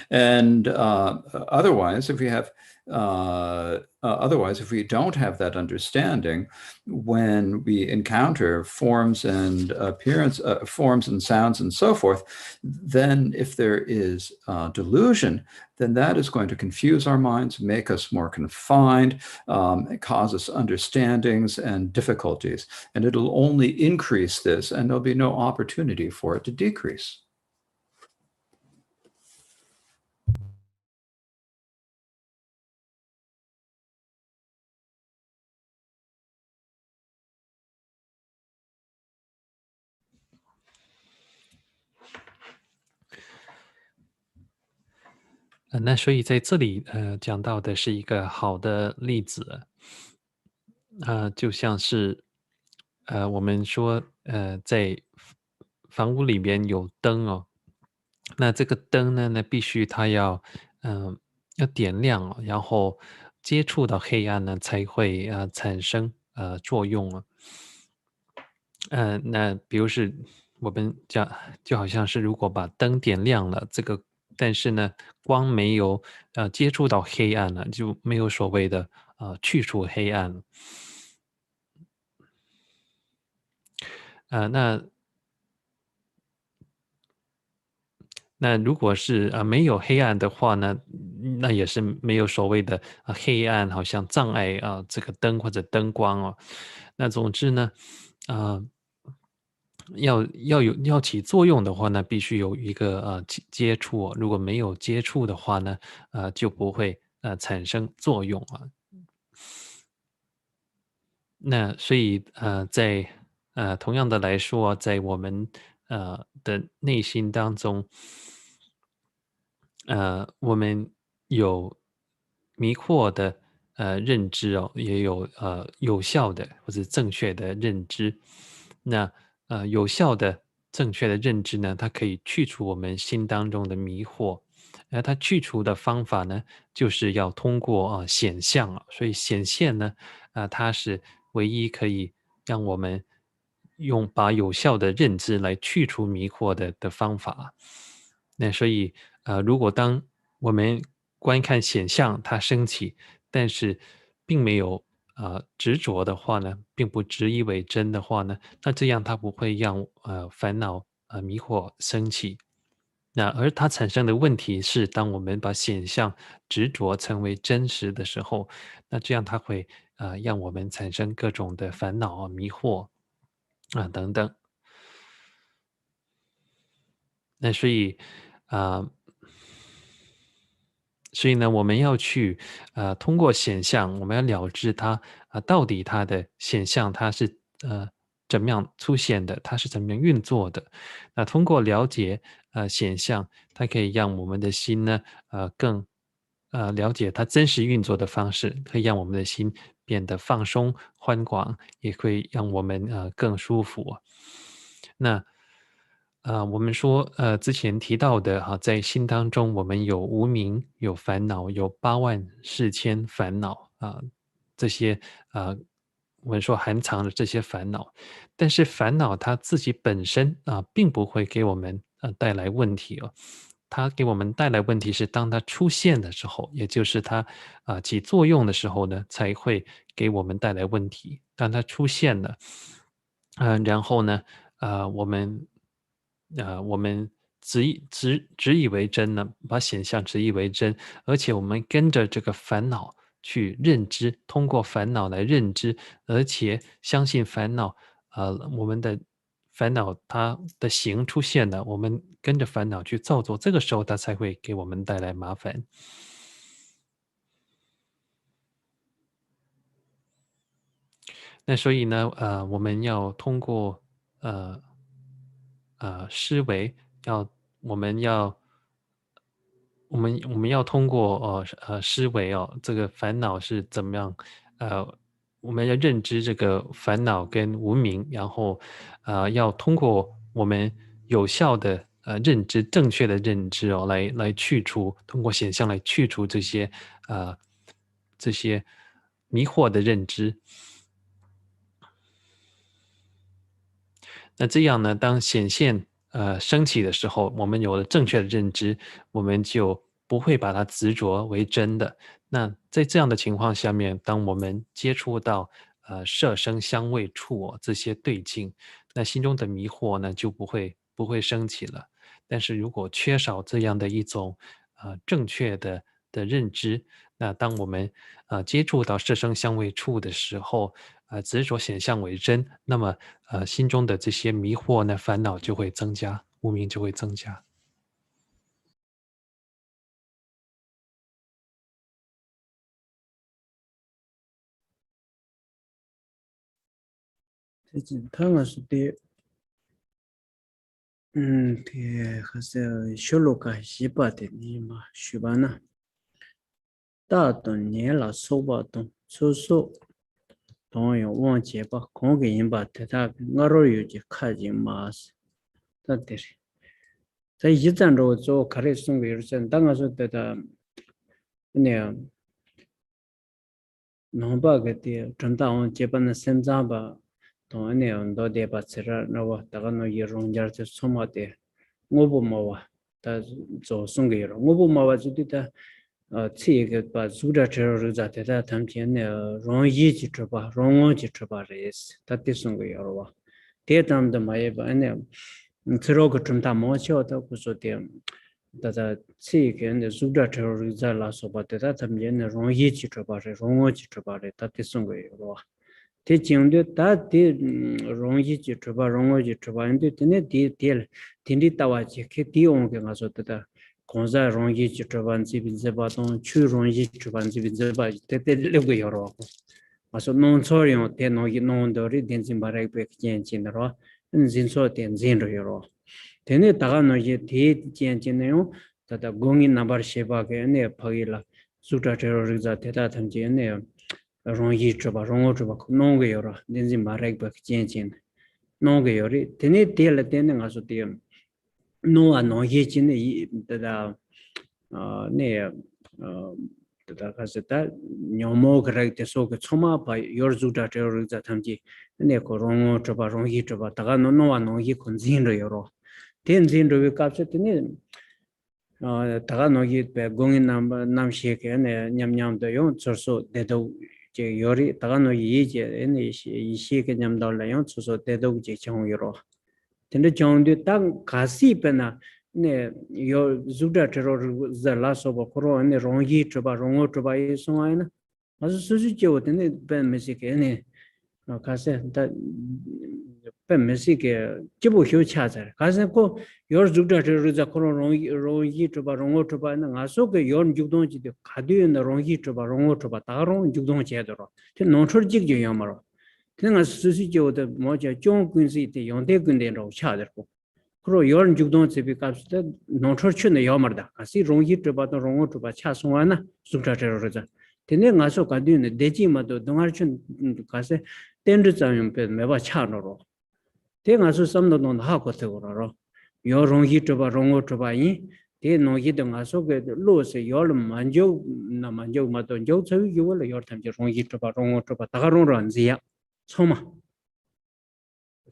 And otherwise, if we don't have that understanding, when we encounter forms and forms and sounds and so forth, then if there is delusion, then that is going to confuse our minds, make us more confined, cause us understandings and difficulties. And it'll only increase this, and there'll be no opportunity for it to decrease.那所以在这里，讲到的是一个好的例子，就像是，我们说，在房屋里边有灯哦，那这个灯呢，必须它要，要点亮然后接触到黑暗呢，才会产生作用那比如是我们讲，就好像是如果把灯点亮了，但是呢，光没有接触到黑暗了，就没有所谓的去除黑暗。那如果是没有黑暗的话呢，那也是没有所谓的黑暗，好像障碍这个灯或者灯光那总之呢，要起作用的话呢，必须有一个接触如果没有接触的话呢，就不会产生作用那所以在同样的来说，在我们的内心当中，我们有迷惑的认知也有有效的或者正确的认知。那有效的正确的认知呢，它可以去除我们心当中的迷惑。它去除的方法呢，就是要通过显象所以显现呢，它是唯一可以让我们把有效的认知来去除迷惑的方法。那所以如果当我们观看显象它升起，但是并没有执着的话呢，并不执以为真的话呢，那这样它不会让烦恼迷惑升起。而它产生的问题是，当我们把显象执着成为真实的时候，那这样它会让我们产生各种的烦恼迷惑等等。那所以呢，我们要去通过显象，我们要了知它到底它的显象它是怎么样出现的，它是怎么样运作的。那通过了解显象，它可以让我们的心呢更了解它真实运作的方式，可以让我们的心变得放松宽广，也会让我们更舒服。那我们说之前提到的在心当中我们有无明，有烦恼，有84000烦恼这些我们说含藏的这些烦恼。但是烦恼它自己本身并不会给我们带来问题它给我们带来问题是当它出现的时候，也就是它起作用的时候呢，才会给我们带来问题。当它出现了然后呢我们执以为真呢，把显象执以为真，而且我们跟着这个烦恼去认知，通过烦恼来认知，而且相信烦恼我们的烦恼它的形出现了，我们跟着烦恼去造作，这个时候它才会给我们带来麻烦。那所以呢我们要通过思维，我们要通过思维这个烦恼是怎么样我们要认知这个烦恼跟无明，然后要通过我们有效的认知，正确的认知来去除，通过显象来去除这些迷惑的认知。那这样呢，当显现升起的时候，我们有了正确的认知，我们就不会把它执着为真的。那在这样的情况下面，当我们接触到色声香味触这些对境，那心中的迷惑呢就不会升起了。但是如果缺少这样的一种正确的认知，那当我们接触到色声香味触的时候，执着显象为真，那么心中的这些迷惑呢，烦恼就会增加，无明就会增加。最近他们是的，对，还是小路个西巴的你嘛，是吧呢？大东年了，手吧东，手，东有忘记吧，空给人吧，他我这有的看见嘛是，那的是，在一战之后，开始送给人，当我说的。ne nomba gati chanta on jepan senza ba to ne on do de ba tsira no wa ta no ye rong jar te soma de ngobo ma wa ta zo sung ge ro ngobo ma wa ju ta ci ge ba zu da che ro za te ta tam chen ne rong yi ji che ba rong o ji che ba re s ta te sung ge ro wa te tam da ma ye ba ne tsiro ge chanta mo cho ta ku so de 다다 치게 수다 처리자 라소바데다 담제네 롱이 치트바레 롱어 치트바레 다티송 거예요. 대징도 다디 롱이 치트바 롱어 치트바인데 드네 디딜 딘디 따와지 케디옹게 가서다 공자 롱이 치트반지 빈제바동 추 롱이 치트반지 빈제바 테텔레고 여러 마서 논소리요 테노기 논도리 덴진바레 베키엔진으로 진소 덴진로 여러 테네 다가노지 대지엔진네요 다다 공이 나발 쉐바게 네 파기라 수다 테러리자 대다 탐지네 롱이 줘봐 롱어 줘봐 농게 여러 닌지 마렉 박지엔진 농게 여리 테네 텔 테네 가서 티 노아 노예 진네 다다 네 다다 가서다 녀모 그렇게 속에 초마 바 여주다 테러리자 탐지 네 롱어 줘봐 롱이 줘봐 다가 노아 노예 건진로 여러 텐진로 갑set네 다가 노기 배 공인 남시게 냠냠도 용 저서 대도 제 요리 다가 노기 이제 이 시게 냠달라 용 저서 대도 제 정유로 근데 정도 땅 가시 빼나 네요 주다 테러 잘라서 버로 네 롱기 트바 롱어 트바 이 송아이나 아주 수수께 오더니 벤 메시게 네 가세 다 메시게 기부 효차자 가세 고 요르주다 저르자 코로 롱이 트바 롱어 트바는 아소게 요 죽동지데 가디는 롱이 트바 롱어 트바 다롱 죽동지에도록 그 논철직이 요마로 그냥 수수께 오더 뭐죠 종군시데 용대군데로 차더고 그로 요 죽동지비 값때 논철춘의 요마르다 가시 롱이 트바도 롱어 트바 차송하나 주다 저르자 근데 가서 가디는 대지마도 동아르춘 가세 땡르자용 배 매바 차노로 대가서 섬도는 하고 되고로 요 롱이 트바 롱어 트바이 대 노기 등가서 그 로세 요 만족 나 만족 마도 저 저기 요를 요 탐지 롱이 트바 롱어 트바 다가롱로 안지야 소마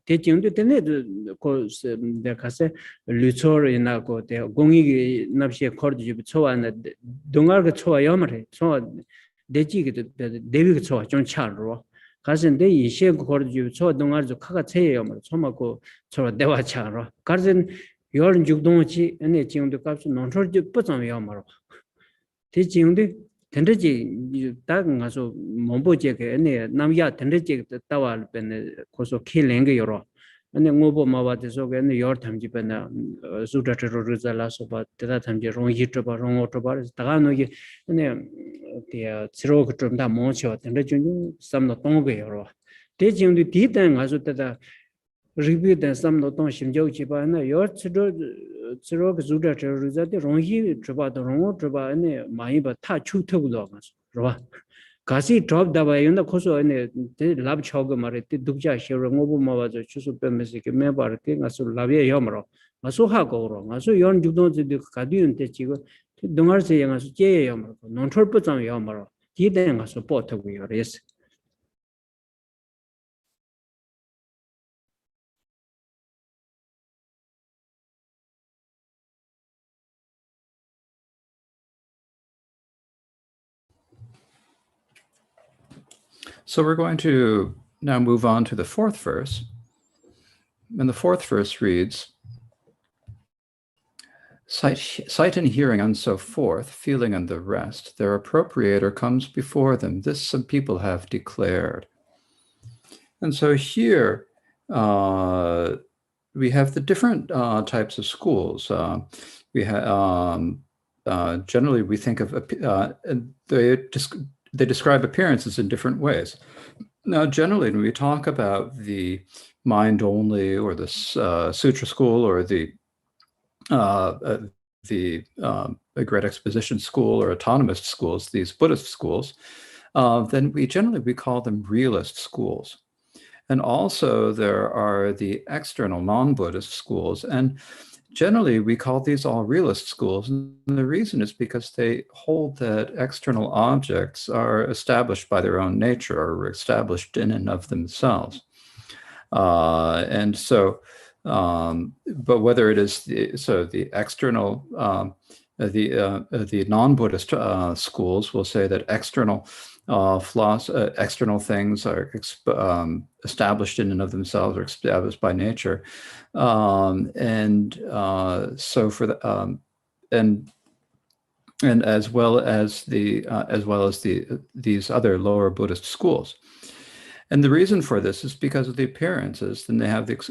대징도 되네 그 가세 류초르이나 대 공이 납시에 코르지 초안에 동아르가 초와요 말해 초 대지기도 대비가 초와 좀 차로 가신데 이시에 거르지 초 동아르 카가 체예요 말 초마고 초 대화 차로 가진 요런 죽동치 아니 지금도 값은 논초지 뿌점이요 말 대징도 텐데지 딱 가서 몸보제게 아니 남야 텐데지 따와 벤 고소 킬랭게 요로 아니 뭐보 마바데서 게 요 탐지 벤 수다트로 리잘라서 바 대다 탐지 롱이 트바 롱어 트바 다가노기 아니 데 치로그 좀다 모쳐 텐데지 삼노 동게 요로 대징도 디단 가서 대다 리뷰된 삼노 동 심조지 바나 요 치로그 수다트로 리자데 롱이 트바도 롱어 트바 아니 많이 바타 추트고도 가서 가시 drop 다바이나 코소 아니 랍 차고 말에 독자 시로 뭐보 마바저 추수 빼면서 매바르게 가서 랍에 염으로 가서 하고로 가서 연 죽동지 가디운데 지금 동아르세 가서 제에 염으로 논철부장 염으로 기대 가서 보트고요. 그래서 So we're going to now move on to the fourth verse. And the fourth verse reads, sight and hearing and so forth, feeling and the rest, their appropriator comes before them. This some people have declared. And so here we have the different types of schools. We have generally we think of they describe appearances in different ways. Now, generally, when we talk about the mind only, or the sutra school, or the Great Exposition School, or autonomous schools, these Buddhist schools, then we call them realist schools. And also there are the external non-Buddhist schools. And generally, we call these all realist schools. And the reason is because they hold that external objects are established by their own nature or established in and of themselves. And so, but whether it is the external, the non-Buddhist schools will say that external external things are established in and of themselves or established by nature, so for the and as well as these other lower Buddhist schools. And the reason for this is because of the appearances. Then they have because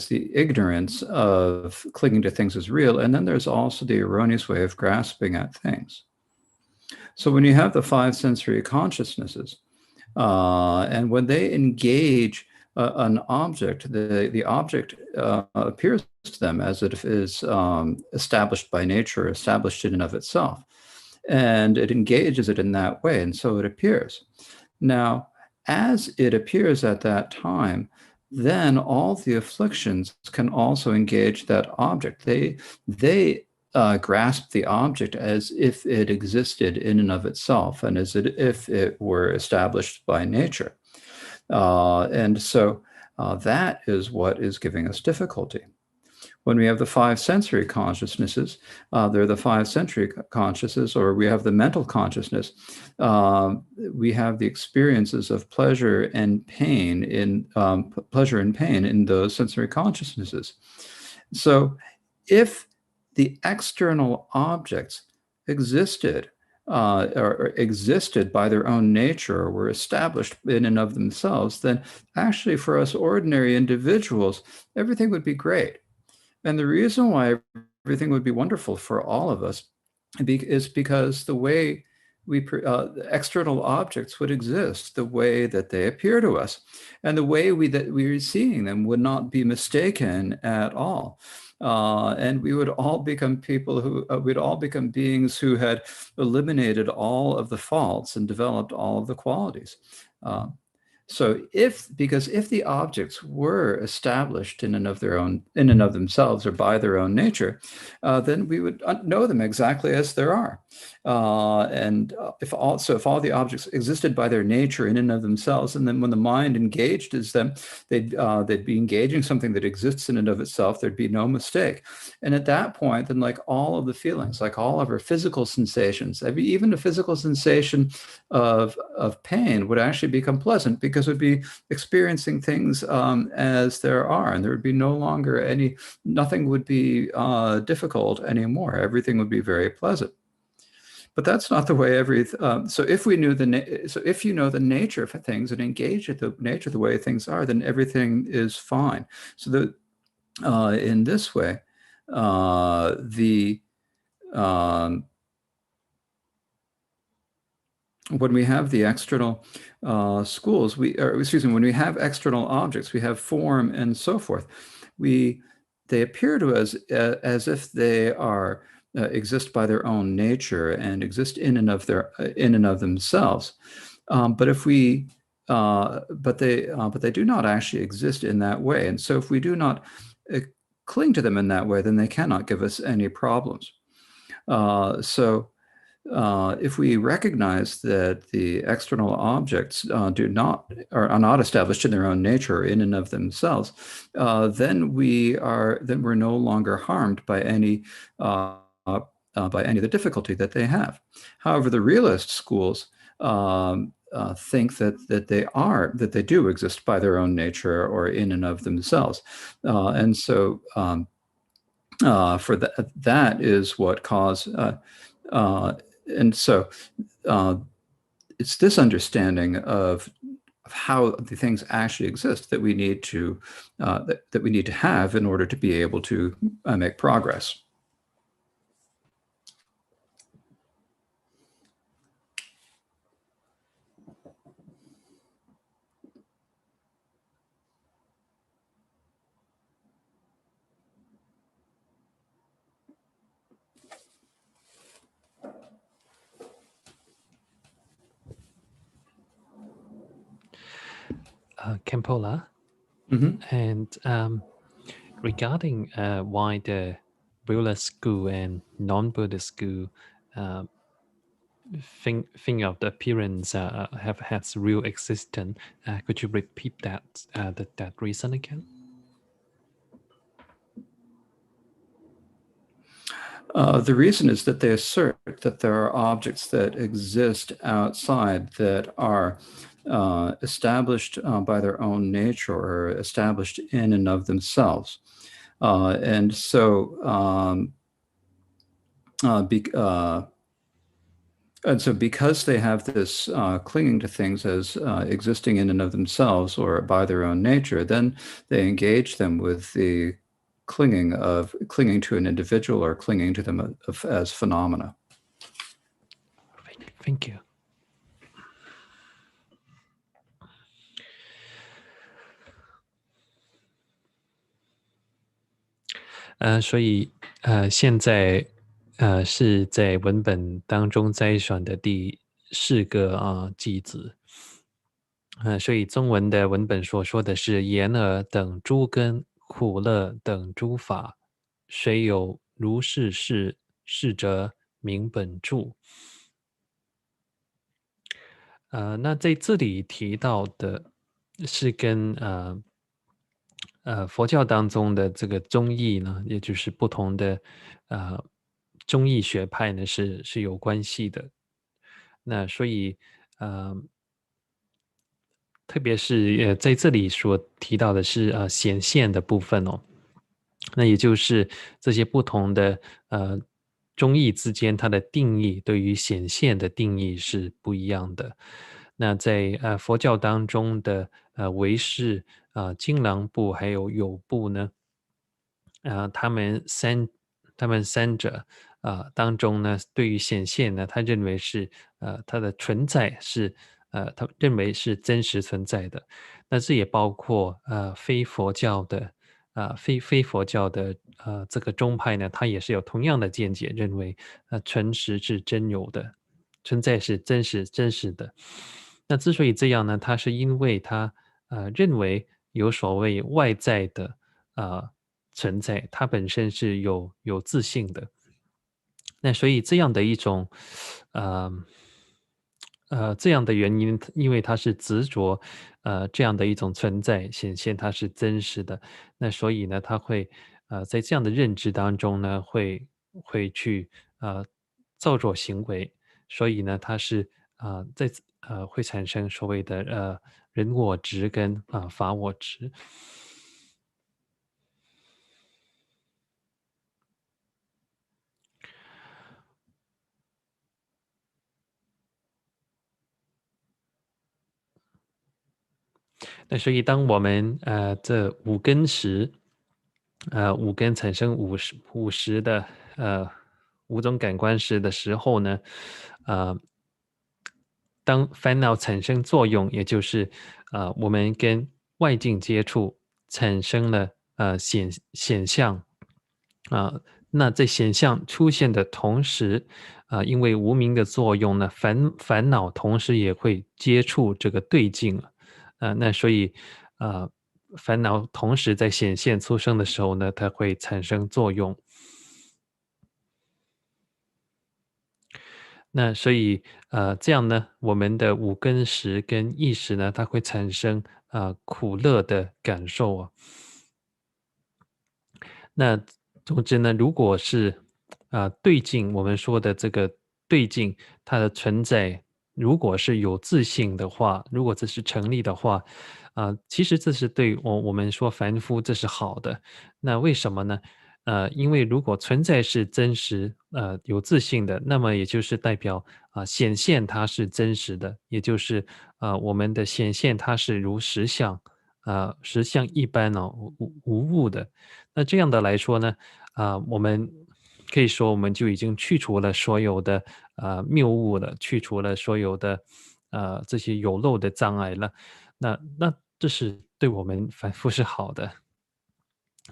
the ignorance of clinging to things is real. And then there's also the erroneous way of grasping at things. So when you have the five sensory consciousnesses, and when they engage an object, the object appears to them as it is established by nature, established in and of itself. And it engages it in that way. And so it appears. Now, as it appears at that time, then all the afflictions can also engage that object. They grasp the object as if it existed in and of itself, and as if it were established by nature. And so that is what is giving us difficulty. When we have the five sensory consciousnesses, they're the five sensory consciousnesses, or we have the mental consciousness. We have the experiences of pleasure and pain in those sensory consciousnesses. So, if the external objects existed or existed by their own nature or were established in and of themselves, then actually for us ordinary individuals, everything would be great. And the reason why everything would be wonderful for all of us is because the way external objects would exist, the way that they appear to us, and the way that we are seeing them would not be mistaken at all. And we would all become we'd all become beings who had eliminated all of the faults and developed all of the qualities. Because if the objects were established in and of themselves or by their own nature, then we would know them exactly as they are. If all the objects existed by their nature in and of themselves, and then when the mind engaged as them, they'd be engaging something that exists in and of itself. There'd be no mistake. And at that point, then like all of the feelings, like all of our physical sensations, even the physical sensation of pain would actually become pleasant, because we'd be experiencing things as there are, and there would be nothing would be difficult anymore. Everything would be very pleasant. But that's not the way so if you know the nature of things and engage at the nature of the way things are, then everything is fine. So in this way, when we have the external schools, when we have external objects, we have form and so forth. They appear to us as if they are exist by their own nature and exist in and of themselves. But they do not actually exist in that way. And so if we do not cling to them in that way, then they cannot give us any problems. If we recognize that the external objects are not established in their own nature, in and of themselves, then we're no longer harmed by any of the difficulty that they have. However, the realist schools think that they do exist by their own nature or in and of themselves, and so for that is what caused. And so it's this understanding of how the things actually exist that we need to have in order to be able to make progress. Khenpo, Mm-hmm. and regarding why the Realist school and non-Buddhist school think of the appearance has real existence, could you repeat that reason again? The reason is that they assert that there are objects that exist outside that are established by their own nature or established in and of themselves. And so because they have this clinging to things as existing in and of themselves or by their own nature, then they engage them with the clinging to an individual or clinging to them as phenomena. Thank you.所以现在是在文本当中摘选的第4个句子。所以中文的文本所说的是言而等诸根，苦乐等诸法，虽有如是事，是则名本住。那在这里提到的是跟佛教当中的这个宗义呢，也就是不同的宗义学派呢是有关系的。那所以特别是在这里所提到的是显现的部分哦，那也就是这些不同的宗义之间，它的定义对于显现的定义是不一样的。那在佛教当中的唯识、精囊部还有有部呢，他们三者当中呢，对于显现呢，他认为是它的存在是他认为是真实存在的。那这也包括非佛教的非佛教的这个宗派呢，它也是有同样的见解，认为存实是真有的，存在是真实的。那之所以这样呢，它是因为它认为有所谓外在的存在，它本身是有自性的。那所以这样的一种这样的原因，因为它是执着这样的一种存在显现它是真实的，那所以呢，它会在这样的认知当中呢，会去造作行为，所以呢，它是会产生所谓的人我执跟法我执。那所以当我们这五根时，五根产生五十的五种感官时的时候呢，当烦恼产生作用，也就是我们跟外境接触产生了显象那在显象出现的同时因为无明的作用呢，烦恼同时也会接触这个对境那所以烦恼同时在显现出生的时候呢，它会产生作用。那所以这样呢，我们的五根识跟意识呢，它会产生苦乐的感受那总之呢，如果是对境，我们说的这个对境，它的存在，如果是有自性的话，如果这是成立的话，其实这是对我们说凡夫这是好的。那为什么呢？因为如果存在是真实，有自性的，那么也就是代表显现它是真实的，也就是我们的显现它是如实相，实相一般无物的。那这样的来说呢，我们可以说我们就已经去除了所有的谬误了，去除了所有的这些有漏的障碍了。那这是对我们凡夫是好的。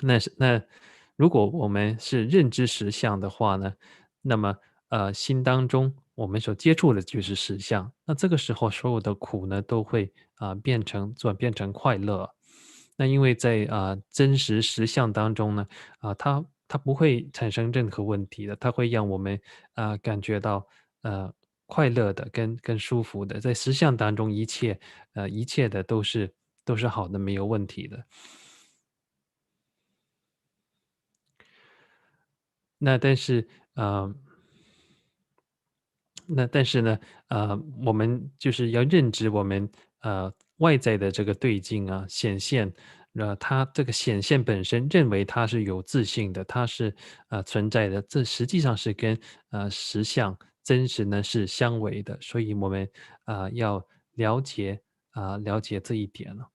那如果我们是认知实相的话呢，那么心当中我们所接触的就是实相。那这个时候所有的苦呢，都会转变成快乐。那因为在真实实相当中呢，它不会产生任何问题的，它会让我们感觉到快乐的跟舒服的，在实相当中一切的都是好的，没有问题的。那但是呢，我们就是要认知我们外在的这个对境显现，它这个显现本身认为它是有自性的，它是存在的，这实际上是跟实相真实呢是相违的，所以我们要了解这一点了。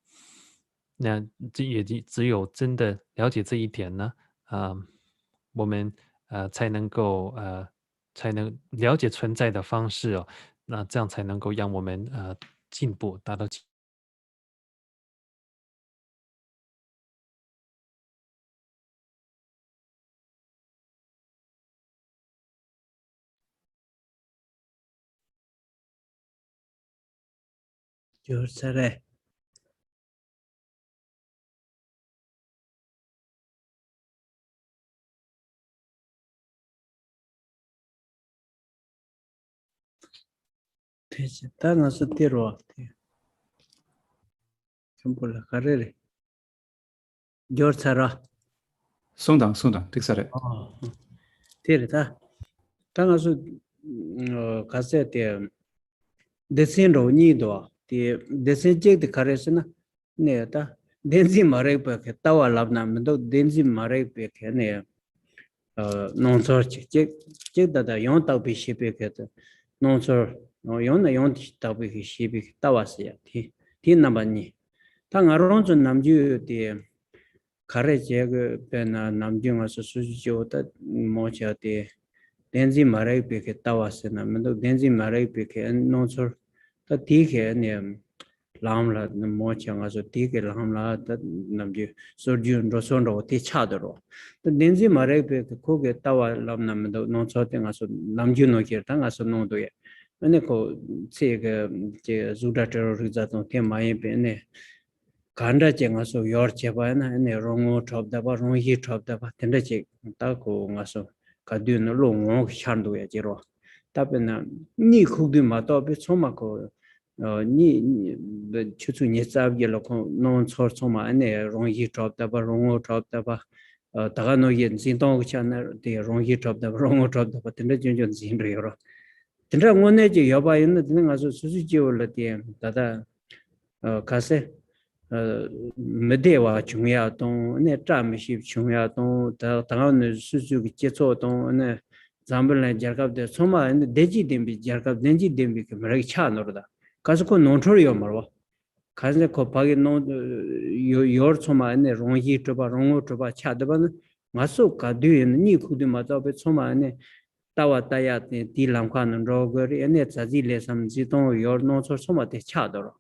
那这也只有真的了解这一点呢，我们才能了解存在的方式哦，那这样才能够让我们进步，达到就是嘞，对，当然是对了，全部了，还是嘞，就是了，Sonam, 틱사레.对了，当然是卡塞的。Desin ro ni do ti desin jek de khares na ne ta denzi mare pe ke tawa lab na mendo denzi mare pe ke ne non sor jek da yon ta bi shi pe ke non sor no yon na yon ta bi shi bi tawa se ya ti na ba ni ta ngaron chun nam ju ti khare je ge pe na nam ju ma su su jo ta mo cha ti denzi mare pe ke tawa se na mendo denzi mare pe ke non sor ta tike ne lamla mo changa so tike lamla ta namje sorjun roson ro ti chadro ta denzi mare pe ko ge tawa lam nam do no chote nga so namju no ke ta nga so no do ye ane ko che ge je zuda terror za to te mai pe ne kanda che nga so yor che ba na ne rongo chop da ba rong yi chop da ba tenda che ta ko nga so ka du no lo ngo chan do ye je ro ta pe na ni khu du ma to pe choma ko ni chuchu ni tsab ye lo ko non chor choma ane rong yi chop da ba rong ngo chop da ba ta ga no yin sin tong cha na de rong yi chop da ba rong ngo chop da ba tenda jun jun sin re ro tenda ngo ne je yo ba yin de nga so su su je lo de da da ka se 메데와 중요하던 네 잠시 중요하던 당한 수수 기초던 네 잠불에 저갑데 소마 대지 뎀비 저갑 덴지 뎀비 그렇게 차노르다 가서 그 논초리요 말어 가서 그 바기 논 요요 소마 네 롱이 좁아 롱어 좁아 차더반 마소 가드에는 니 쿠디 마다베 소마 네 따와 따야 디람카는 로거리 네 자지레 삼지동 요 논초 소마 대 차더라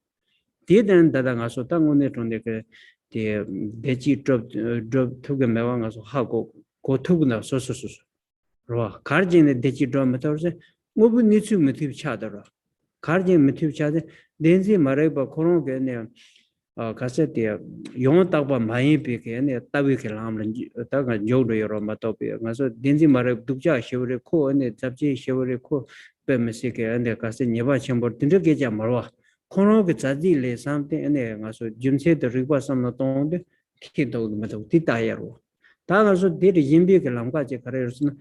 디든 다당아서 땅원에 존데 그 대지 drop 투게 매왕아서 하고 고투구나 소소소소 로 가르진의 대지 drop 메터서 뭐부 니츠 메티 차더라 가르진 메티 차데 덴지 마레바 코로게네 가세티 용 딱바 많이 비게네 따위게 람는 따가 요도 여러 마토비 가서 덴지 마레 독자 시월에 코네 잡지 시월에 코 베메시게 안데 가세 네바 첨버 딘르게 자 말와 코로게 자지 레 삼테 네 가서 짐세 더 리과 삼나 동데 키도 마도 티타야로 다가서 데리 임비게 람가제 가레르스나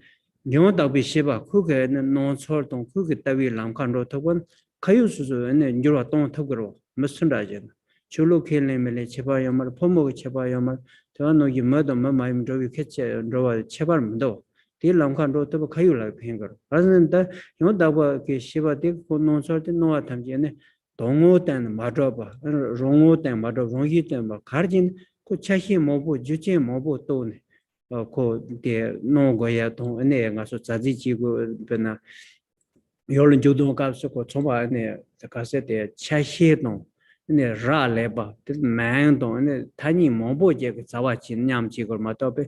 용 딱비 시바 쿠게는 노철동 쿠게 따위 람칸로 토건 가유수수 네 뉴라 동 토그로 무슨라제 줄로 켈레멜레 제바야말 포모게 제바야말 저노기 뭐도 마마임 저기 캐체 저와 제발문도 딜람칸로 또 가유라 팽거 그런데 용 다고 게 시바데 고노설데 노아 탐제네 동호된 마저바 롱호된 마저 롱이된 마 가르진 그 차시 뭐고 주제 뭐고 또네 고데 노고야 동 안에 가서 자지지고 변나 요런 조동 가서고 초바네 가서데 차시동 네 라레바 만동 네 타니 뭐보제 그 자와 진냠지고 마도베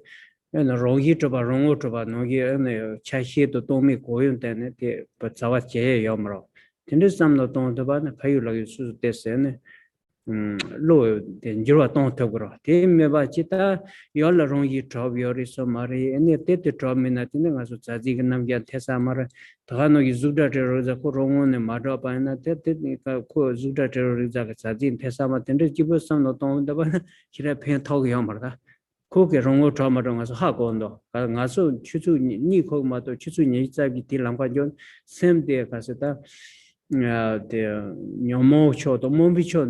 네 롱이 줘봐 롱호 줘봐 노기 네 차시도 도미 고용되네 데 자와 제에 염로 근데 삼도 동도 바나 파유라기 수수 됐어네 lo den jiro ton to gro te me ba chita yo la rong yi job yo ri so mari ene te job me na tin nga so cha ji gnam ya thesa mar ta no yi zuda te ro za ko rong ne ma do pa na te ka ko zuda te ro za ka cha ji thesa ma ten ji bo sam no ton da ba chira phen thog yo mar da ko ke rong o job ma do nga so ha ko ndo ka nga so chu chu ni ko ma to chu chu ni za bi ti lam ka jon sem de ka se ta the nyomo cho to mombi cho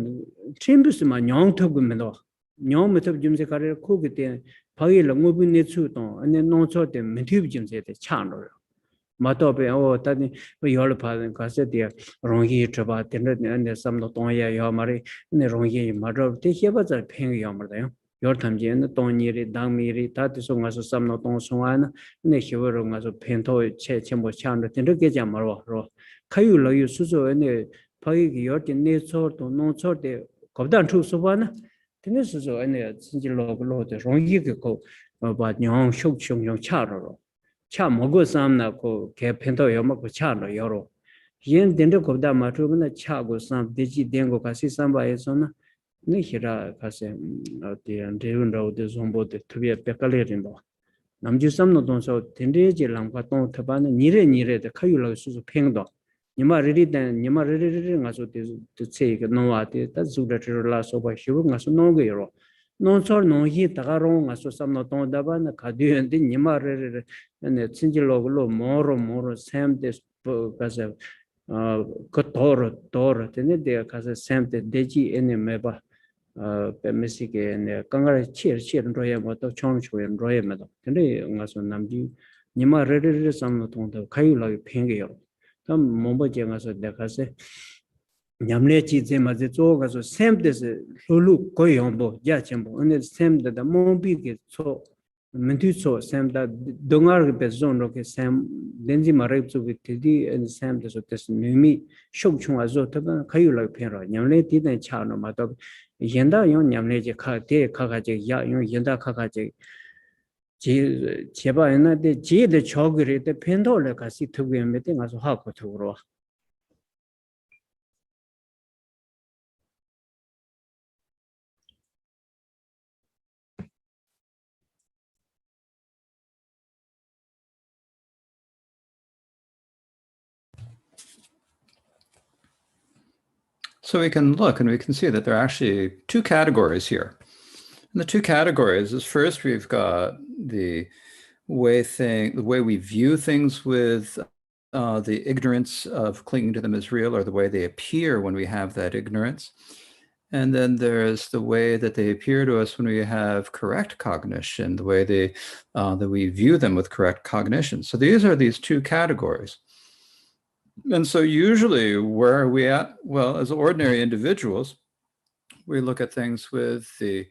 chimbus ma nyong to gumendo nyong me to jimse kare ko gite phagi lango bi ne chu to ane no cho de mentib jimse de chan ro ma to be o ta ni yol pha ka se de rongyi chaba de ne sam no tong ya yo mari ne rongyi ma ro de he ba za pheng yo mar da yo yor tham je ne tong ni ri dang mi ri ta de so nga so sam no tong so an ne he wo ro nga so phen to che chen bo chan de de ge ja ma ro kayu la yu su su ene pagi ki yor di ne chor to non chor de gobdan chu su ba na tene su su ene zinji lo lo de rong yi ke ko ba nyong shuk chung yung cha ro cha mo go sam na ko ke pen to yo ma ko cha ro yo ro yin den de gobda ma chu na cha go sam de ji den go ka si sam ba ye so na ne hira ka se de an de un ro de zombo de tu ye pe ka le rin ba nam ju sam no don so den de ji lam ka ton ta ba na ni re de kayu la su su peng do nima riri dan nima riri nga so de tse ke no wa de ta zu da tro la so ba shibu nga so no ge ro no chor no hi ta ga ro nga so sam no ton da ba na ka de en de nima riri ne chin ji lo mo ro sam de ka sa ko tor de ne de ka sa sam de ji en me ba pe me si ke ne ka ga che ro ya mo to chong chu yen ro ya me do de nga so nam ji nima riri sam no ton da kai la phen ge yo tam mombo je nga so dekha se nyamle chi je ma je zo ga so sem de se lulu ko yombo ja chembo ane sem de da mombi ke so mentu so sem da dongar ke zon ro ke sem denji ma re zu ke ti en sem de so tes nimi shok chung a zo ta ba kayu la phen ro nyamle ti den cha no ma to yenda yo nyamle je kha de kha je ya yo yenda kha je 제바 옛날에 제대 저거를 때 펜도를 같이 두고 했는데 가서 하고 두고 So we can look and we can see that there are actually two categories here. And the two categories is first we've got the way we view things with the ignorance of clinging to them as real, or the way they appear when we have that ignorance. And then there's the way that they appear to us when we have correct cognition, the way that we view them with correct cognition. So these are these two categories. And so usually where are we at? Well, as ordinary individuals, we look at things with the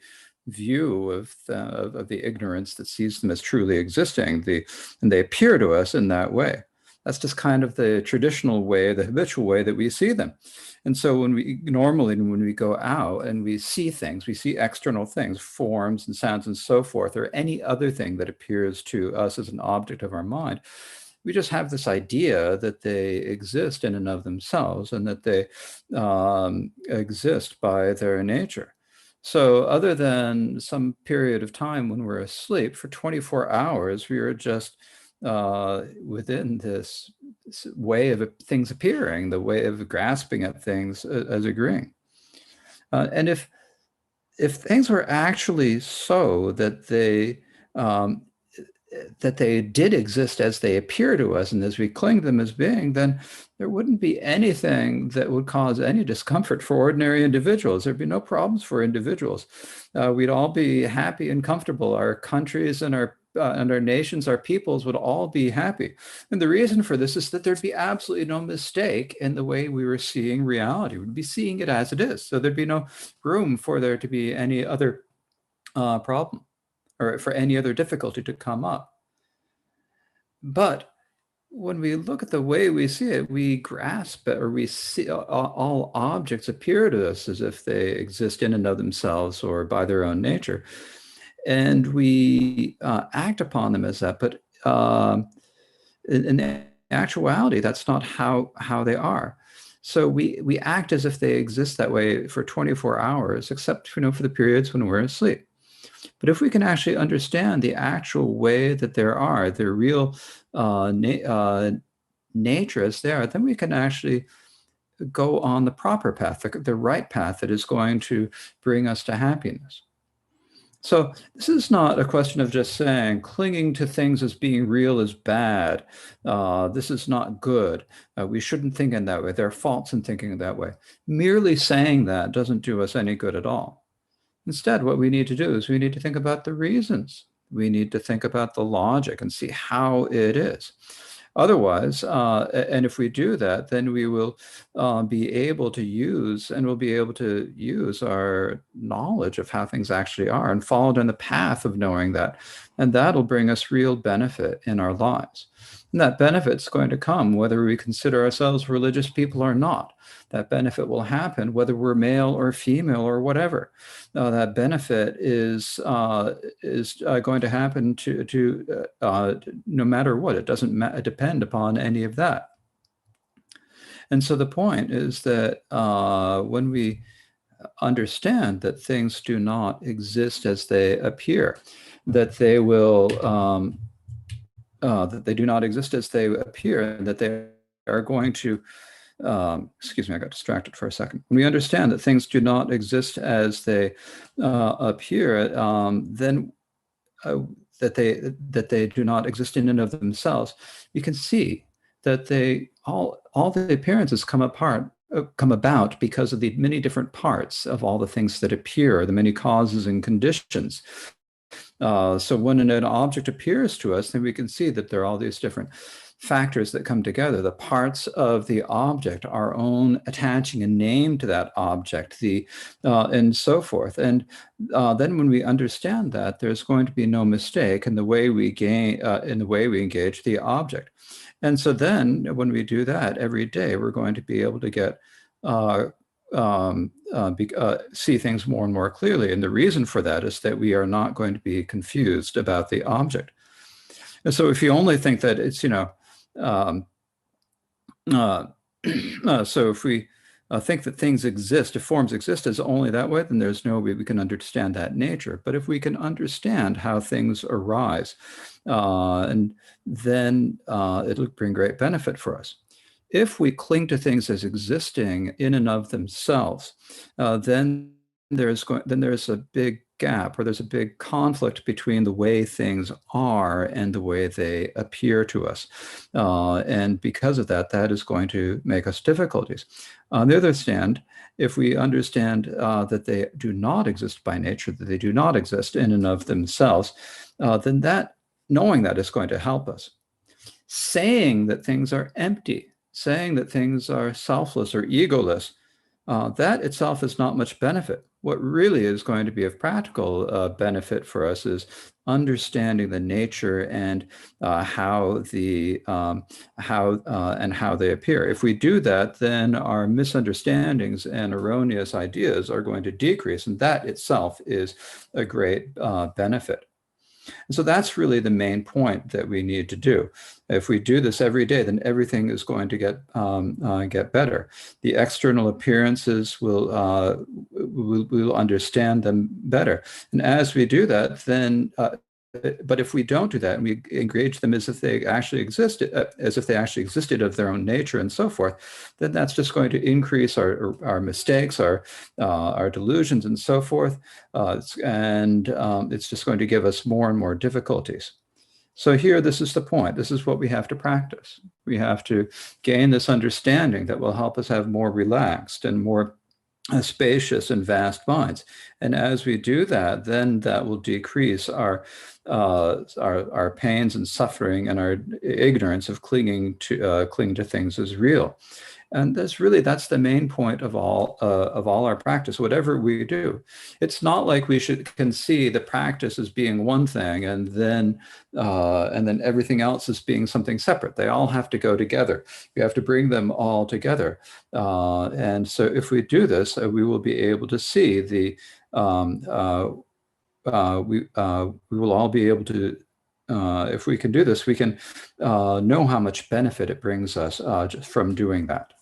view of the ignorance that sees them as truly existing, and they appear to us in that way. That's just kind of the traditional way, the habitual way that we see them. And so when we go out and we see things, we see external things, forms and sounds and so forth, or any other thing that appears to us as an object of our mind, we just have this idea that they exist in and of themselves and that they exist by their nature. So other than some period of time when we're asleep, for 24 hours, we are just within this way of things appearing, the way of grasping at things as agreeing. And if things were actually so that they did exist as they appear to us and as we cling to them as being, then there wouldn't be anything that would cause any discomfort for ordinary individuals. There'd be no problems for individuals. We'd all be happy and comfortable. Our countries and our nations, our peoples would all be happy. And the reason for this is that there'd be absolutely no mistake in the way we were seeing reality. We'd be seeing it as it is. So there'd be no room for there to be any other problem, or for any other difficulty to come up. But when we look at the way we see it, we grasp it, or we see all objects appear to us as if they exist in and of themselves or by their own nature. And we act upon them as that. But in actuality, that's not how they are. So we act as if they exist that way for 24 hours, except for the periods when we're asleep. But if we can actually understand the actual way that there are, the real nature is there, then we can actually go on the proper path, the right path that is going to bring us to happiness. So this is not a question of just saying clinging to things as being real is bad. This is not good. We shouldn't think in that way. There are faults in thinking that way. Merely saying that doesn't do us any good at all. Instead, what we need to do is we need to think about the reasons. We need to think about the logic and see how it is. Otherwise, and if we do that, then we will be able to use our knowledge of how things actually are and follow down the path of knowing that. And that'll bring us real benefit in our lives. And that benefit's going to come whether we consider ourselves religious people or not. That benefit will happen whether we're male or female or whatever. That benefit is going to happen to no matter what. It doesn't depend upon any of that. And so the point is that when we understand that things do not exist as they appear, that they will that they do not exist as they appear, and that they are going to excuse me, I got distracted for a second. When we understand that things do not exist as they appear, then that they do not exist in and of themselves, we can see that all the appearances come about because of the many different parts of all the things that appear, the many causes and conditions. So when an object appears to us, then we can see that there are all these different factors that come together, the parts of the object, our own attaching a name to that object, and so forth. And then when we understand that, there's going to be no mistake in the way we engage the object. And so then when we do that every day, we're going to be able to get see things more and more clearly. And the reason for that is that we are not going to be confused about the object. And so if you only think that it's, so if we think that things exist, if forms exist as only that way, then there's no way we can understand that nature. But if we can understand how things arise, and then it'll bring great benefit for us. If we cling to things as existing in and of themselves, then there's a big gap, or there's a big conflict between the way things are and the way they appear to us. And because of that, that is going to make us difficulties. On the other hand, if we understand that they do not exist by nature, that they do not exist in and of themselves, then knowing that is going to help us. Saying that things are empty, saying that things are selfless or egoless, that itself is not much benefit. What really is going to be of practical benefit for us is understanding the nature and how they appear. If we do that, then our misunderstandings and erroneous ideas are going to decrease, and that itself is a great benefit. And so that's really the main point that we need to do. If we do this every day, then everything is going to get better. The external appearances we'll understand them better. And as we do that, then but if we don't do that and we engage them as if they actually existed, of their own nature and so forth, then that's just going to increase our mistakes, our delusions and so forth, and it's just going to give us more and more difficulties. So here, this is the point. This is what we have to practice. We have to gain this understanding that will help us have more relaxed and more spacious and vast minds. And as we do that, then that will decrease our pains and suffering and our ignorance of clinging to things as real. And that's the main point of all our practice, whatever we do. It's not like we can see the practice as being one thing and then everything else as being something separate. They all have to go together. We have to bring them all together. And so if we do this, we will be able to see we will all be able to, if we can do this, we can know how much benefit it brings us just from doing that.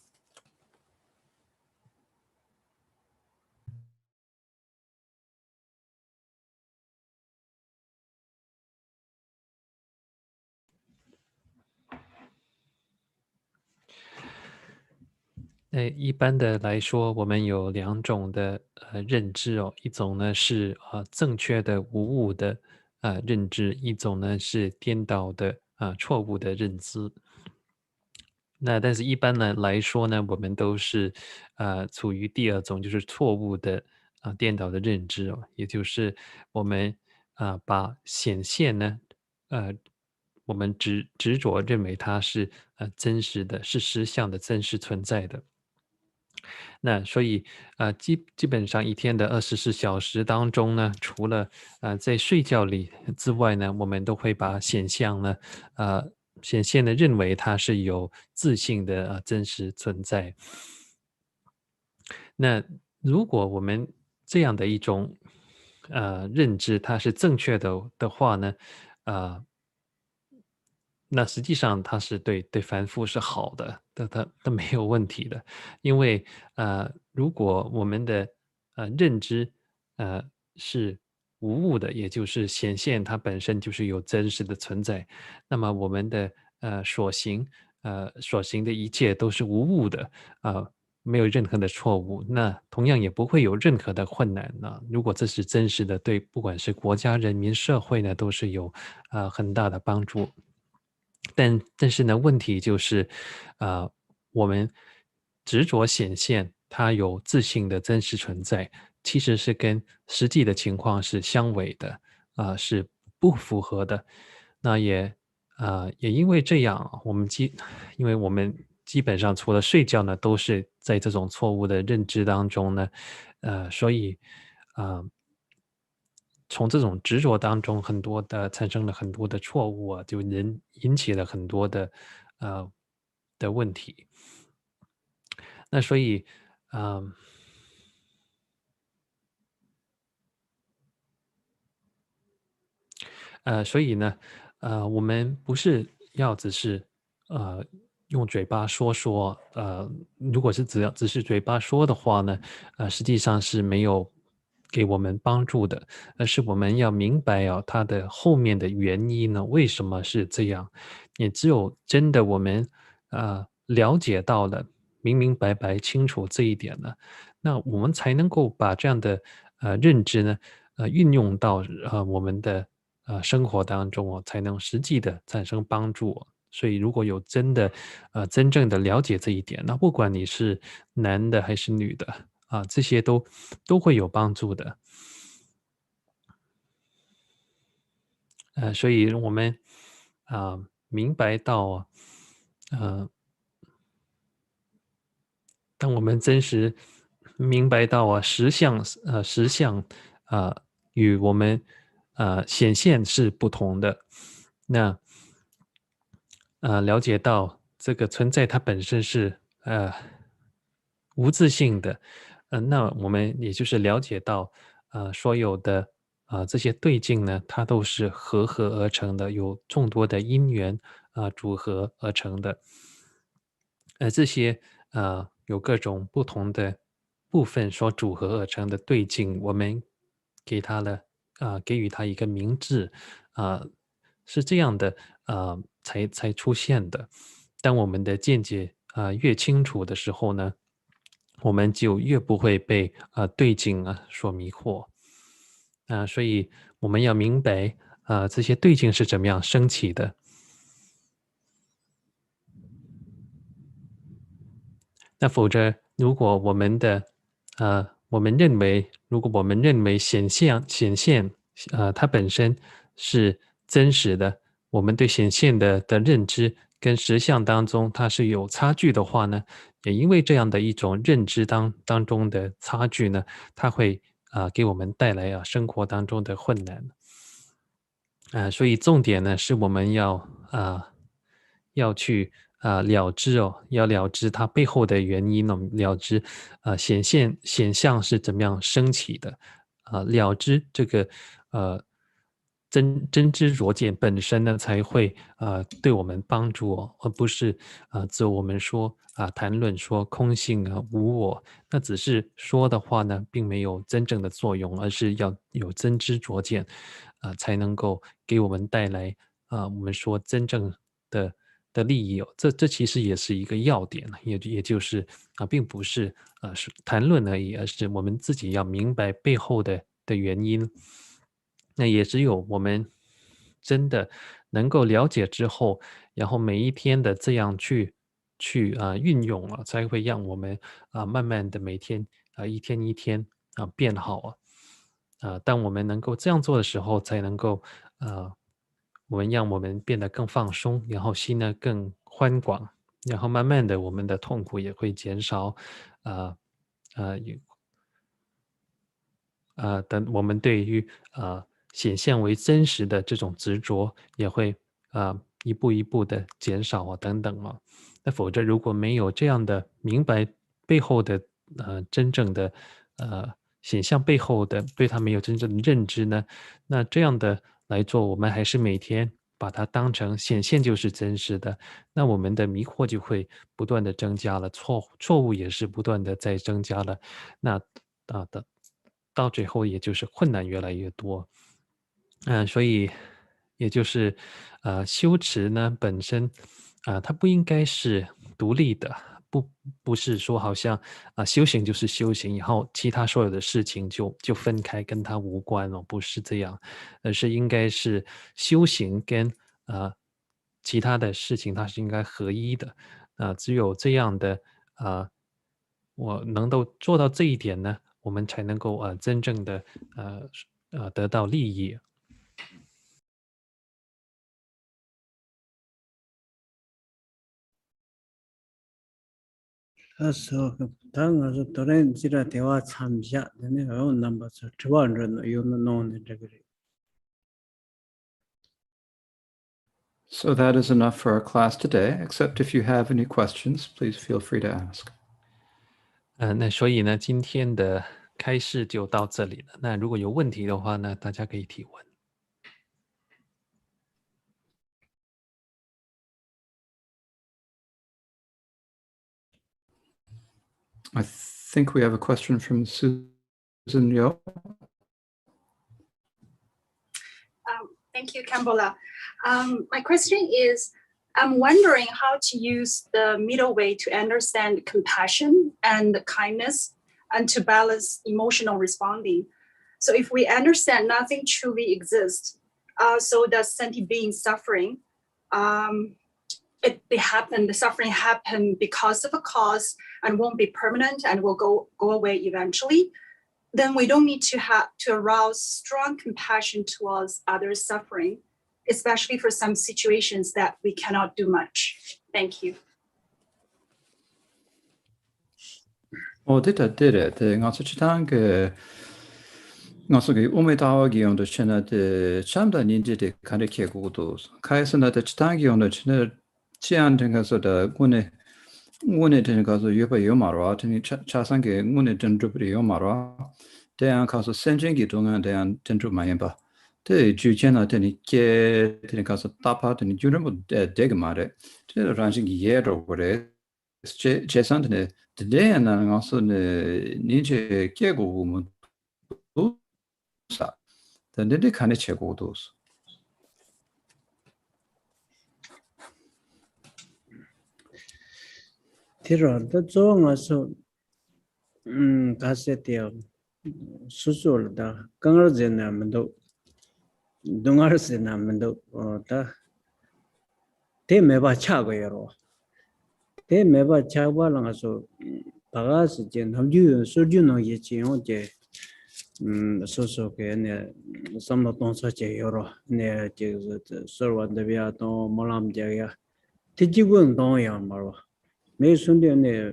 一般的来说，我们有两种的认知哦，一种呢是正确的无误的认知，一种呢是颠倒的错误的认知。那但是一般呢来说呢，我们都是处于第二种，就是错误的颠倒的认知哦，也就是我们把显现呢我们执着认为它是真实的，是实相的真实存在的。那所以基本上一天的24小时当中呢，除了在睡觉里之外呢，我们都会把显现的认为它是有自性的真实存在。那如果我们这样的一种认知它是正确的话呢，呃，那实际上它是对凡夫是好的，它没有问题的，因为如果我们的认知呃是无误的，也就是显现它本身就是有真实的存在，那么我们的所行的一切都是无误的没有任何的错误，那同样也不会有任何的困难呢。如果这是真实的，对不管是国家、人民、社会呢，都是有很大的帮助。但是呢，问题就是，我们执着显现它有自性的真实存在，其实是跟实际的情况是相违的，是不符合的。那也因为这样，因为我们基本上除了睡觉呢，都是在这种错误的认知当中呢，所以从这种执着当中，产生了很多的错误就引起了很多的问题。那所以，嗯、所以呢，我们不是要只是用嘴巴说，如果是只是嘴巴说的话呢，实际上是没有给我们帮助的，而是我们要明白它的后面的原因呢，为什么是这样？也只有真的我们了解到了，明明白白清楚这一点呢，那我们才能够把这样的认知呢，运用到我们的生活当中才能实际的产生帮助所以，如果有真正的了解这一点，那不管你是男的还是女的这些都会有帮助的。所以我们明白到当我们真实明白到实相与我们显现是不同的，那了解到这个存在它本身是无自性的，那我们也就是了解到所有的这些对境呢，它都是合而成的，有众多的因缘组合而成的。这些有各种不同的部分所组合而成的对境，我们给予它一个名字是这样的才出现的。当我们的见解越清楚的时候呢，我们就越不会被对境所迷惑所以我们要明白这些对境是怎么样升起的。那否则，如果如果我们认为显现它本身是真实的，我们对显现的认知跟实相当中它是有差距的话呢，也因为这样的一种认知当中的差距呢，它会给我们带来生活当中的困难。所以重点呢是我们要去要了知它背后的原因呢，了知显象是怎么样升起的，了知这个真知灼见本身呢才会对我们帮助而不是只有我们说谈论说空性无我，那只是说的话呢，并没有真正的作用，而是要有真知灼见才能够给我们带来我们说真正的的利益哦，这其实也是一个要点，也就是并不是是谈论而已，而是我们自己要明白背后的原因。那也只有我们真的能够了解之后，然后每一天的这样去运用了，才会让我们慢慢的每天一天一天变好当我们能够这样做的时候，才能够让我们变得更放松，然后心呢更宽广，然后慢慢的我们的痛苦也会减少，等我们对于显现为真实的这种执着也会一步一步的减少等等那否则如果没有这样的明白背后的真正的显象背后的对它没有真正的认知呢，那这样的来做，我们还是每天把它当成显现就是真实的，那我们的迷惑就会不断的增加了，错误也是不断的在增加了，那到最后也就是困难越来越多。所以也就是修持呢本身它不应该是独立的，不是说好像修行就是修行，然后其他所有的事情就分开跟它无关不是这样，而是应该是修行跟其他的事情它是应该合一的只有这样的我能够做到这一点呢，我们才能够真正的得到利益。그래서 당에서 도렌 지라 대화 참자 되네 어 넘버서 저번에 요는 놓는 저기. So that is enough for our class today, except if you have any questions, please feel free to ask. 那所以呢，今天的开示就到这里了。那如果有问题的话呢，大家可以提问。I think we have a question from Susan Yo. Thank you, Khenpo. My question is, I'm wondering how to use the middle way to understand compassion and kindness and to balance emotional responding. So if we understand nothing truly exists, so does sentient being suffering, the suffering happen because of a cause and won't be permanent and will go away eventually, then we don't need to arouse strong compassion towards others' suffering, especially for some situations that we cannot do much. Thank you. ngasugi umetaagi yondo chena de chamda ninje de kaneke gudo kaisana de chitangi yondo chena chian denga so da ngune denga so yoba yomaro tini chasange ngune dendrubri yomaro dean kaso senjengi donga dean dendru mayemba de juchena tini ke tini kaso tapa tini jurembo degmare de ranjingi yero gore chesan tini de na ngaso ne ninje kego mu 사. 근데 간에 최고도. 티로도 좋아서 가세요. 수술다. 강어제나면도 동아르세나면도 다 대매바 차고요. 대매바 차고랑서 바가스 제 남주 소주노 예치용제 소소게 네 삼노 동서제 여러 네 서원데비아 또 몰람제야 티지군 동야 말로 매순데네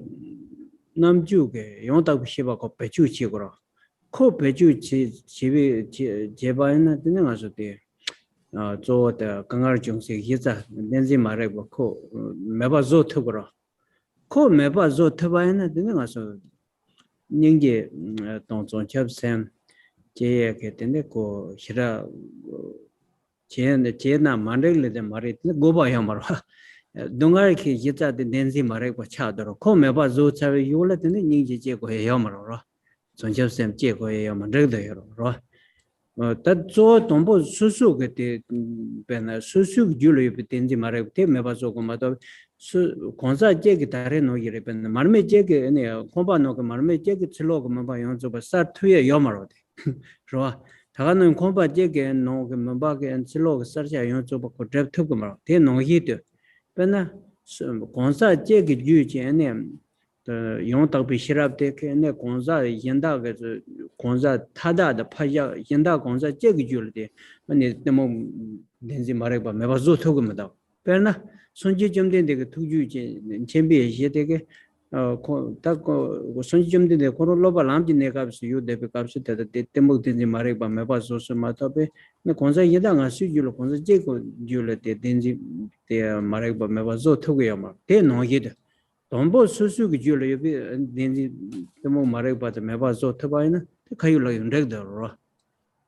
남주게 용답 시바고 배주치고로 코 배주치 집에 제바에나 되는 가서데 저다 강알 정세 기자 낸지 말고 코 매바 조트고로 코 매바 조트바에나 되는 가서 닝게 동종첩선 제게 되는데 고 싫어 제나 만들려데 말이 고바야 말아 동아르키 기자데 낸지 말고 차도록 코 매바 조차에 요래되는 닝게 제고 해야 말아 종첩선 제고 해야 만들어요 tad zo tombo susu ke te pena susu julo be tenji mare te me ba zo ko ma to su konza je ke tare no yire pena marme je ke ne komba no ke marme je ke chlo ko ma ba yon zo ba sa thuye yo maro de ro 다가 는 콤바 제게 노 멤버게 실로 서샤 용조 고 드랩 투고 말 대노 히드 베나 공사 제게 유제네 용 답이 시랍데 케네 공사 연다게 공사 타다다 파야 연다 공사 제게 줄데 아니 너무 덴지 말해 봐 매바 조 투고 마다 베나 손지 좀 된데 투주제 쳔비 예데게 손지 좀 된데 코로로바 람지 내가스 유데베 값이 되다 때목 된지 말해 봐 매바 조스 마타베 네 공사 예다가 수줄로 공사 제고 줄데 된지 데 말해 봐 매바 조 투고야 말 대노게데 돈보 수수기 줄로 여비 된지 때목 말해 봐 매바 조 투바이나 가유로 연락더로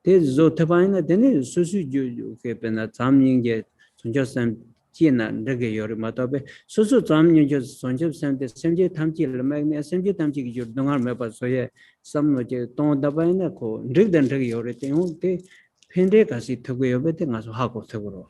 대조 투바이나 되네 수수주 게베나 잠닝게 존저선 지나 되게 여러 마다베 수수 잠닝게 존저선데 semje 탐지 얼마네 semje 탐지 기 동안 매바 소에 삼노제 동다바이나 고 릭던 되게 여러 때문에 펜데 가시 թ고 여베데 가서 하고 թ고로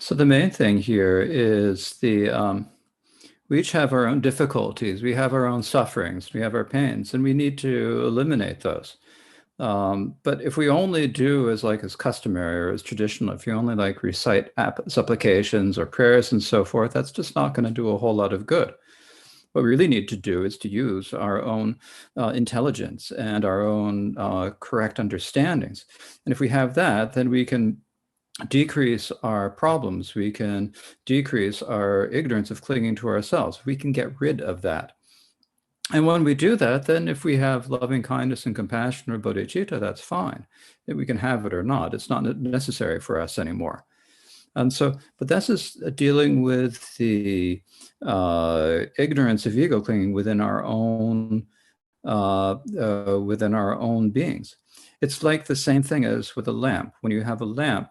So the main thing here is we each have our own difficulties, we have our own sufferings, we have our pains, and we need to eliminate those. But if we only do as customary or as traditional, if you only recite supplications or prayers and so forth, that's just not going to do a whole lot of good. What we really need to do is to use our own intelligence and our own correct understandings. And if we have that, then we can decrease our problems. We can decrease our ignorance of clinging to ourselves. We can get rid of that. And when we do that, then if we have loving kindness and compassion or bodhicitta, that's fine. We can have it or not. It's not necessary for us anymore. And so, but this is dealing with the ignorance of ego clinging within our own beings. It's like the same thing as with a lamp. When you have a lamp,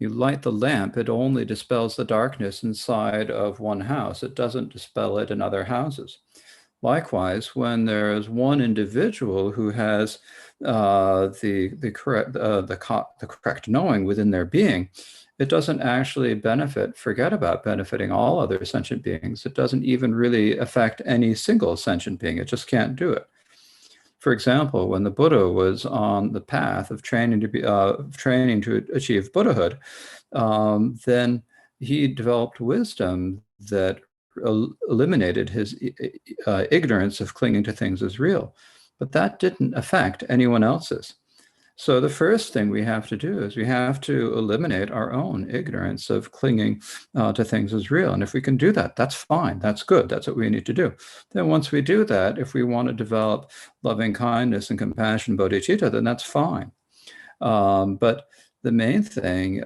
you light the lamp, it only dispels the darkness inside of one house. It doesn't dispel it in other houses. Likewise, when there is one individual who has the correct knowing within their being, it doesn't actually forget about benefiting all other sentient beings. It doesn't even really affect any single sentient being. It just can't do it. For example, when the Buddha was on the path of training to achieve Buddhahood, then he developed wisdom that eliminated his ignorance of clinging to things as real. But that didn't affect anyone else's. So the first thing we have to do is we have to eliminate our own ignorance of clinging to things as real. And if we can do that, that's fine. That's good. That's what we need to do. Then once we do that, if we want to develop loving kindness and compassion, bodhicitta, then that's fine. But the main thing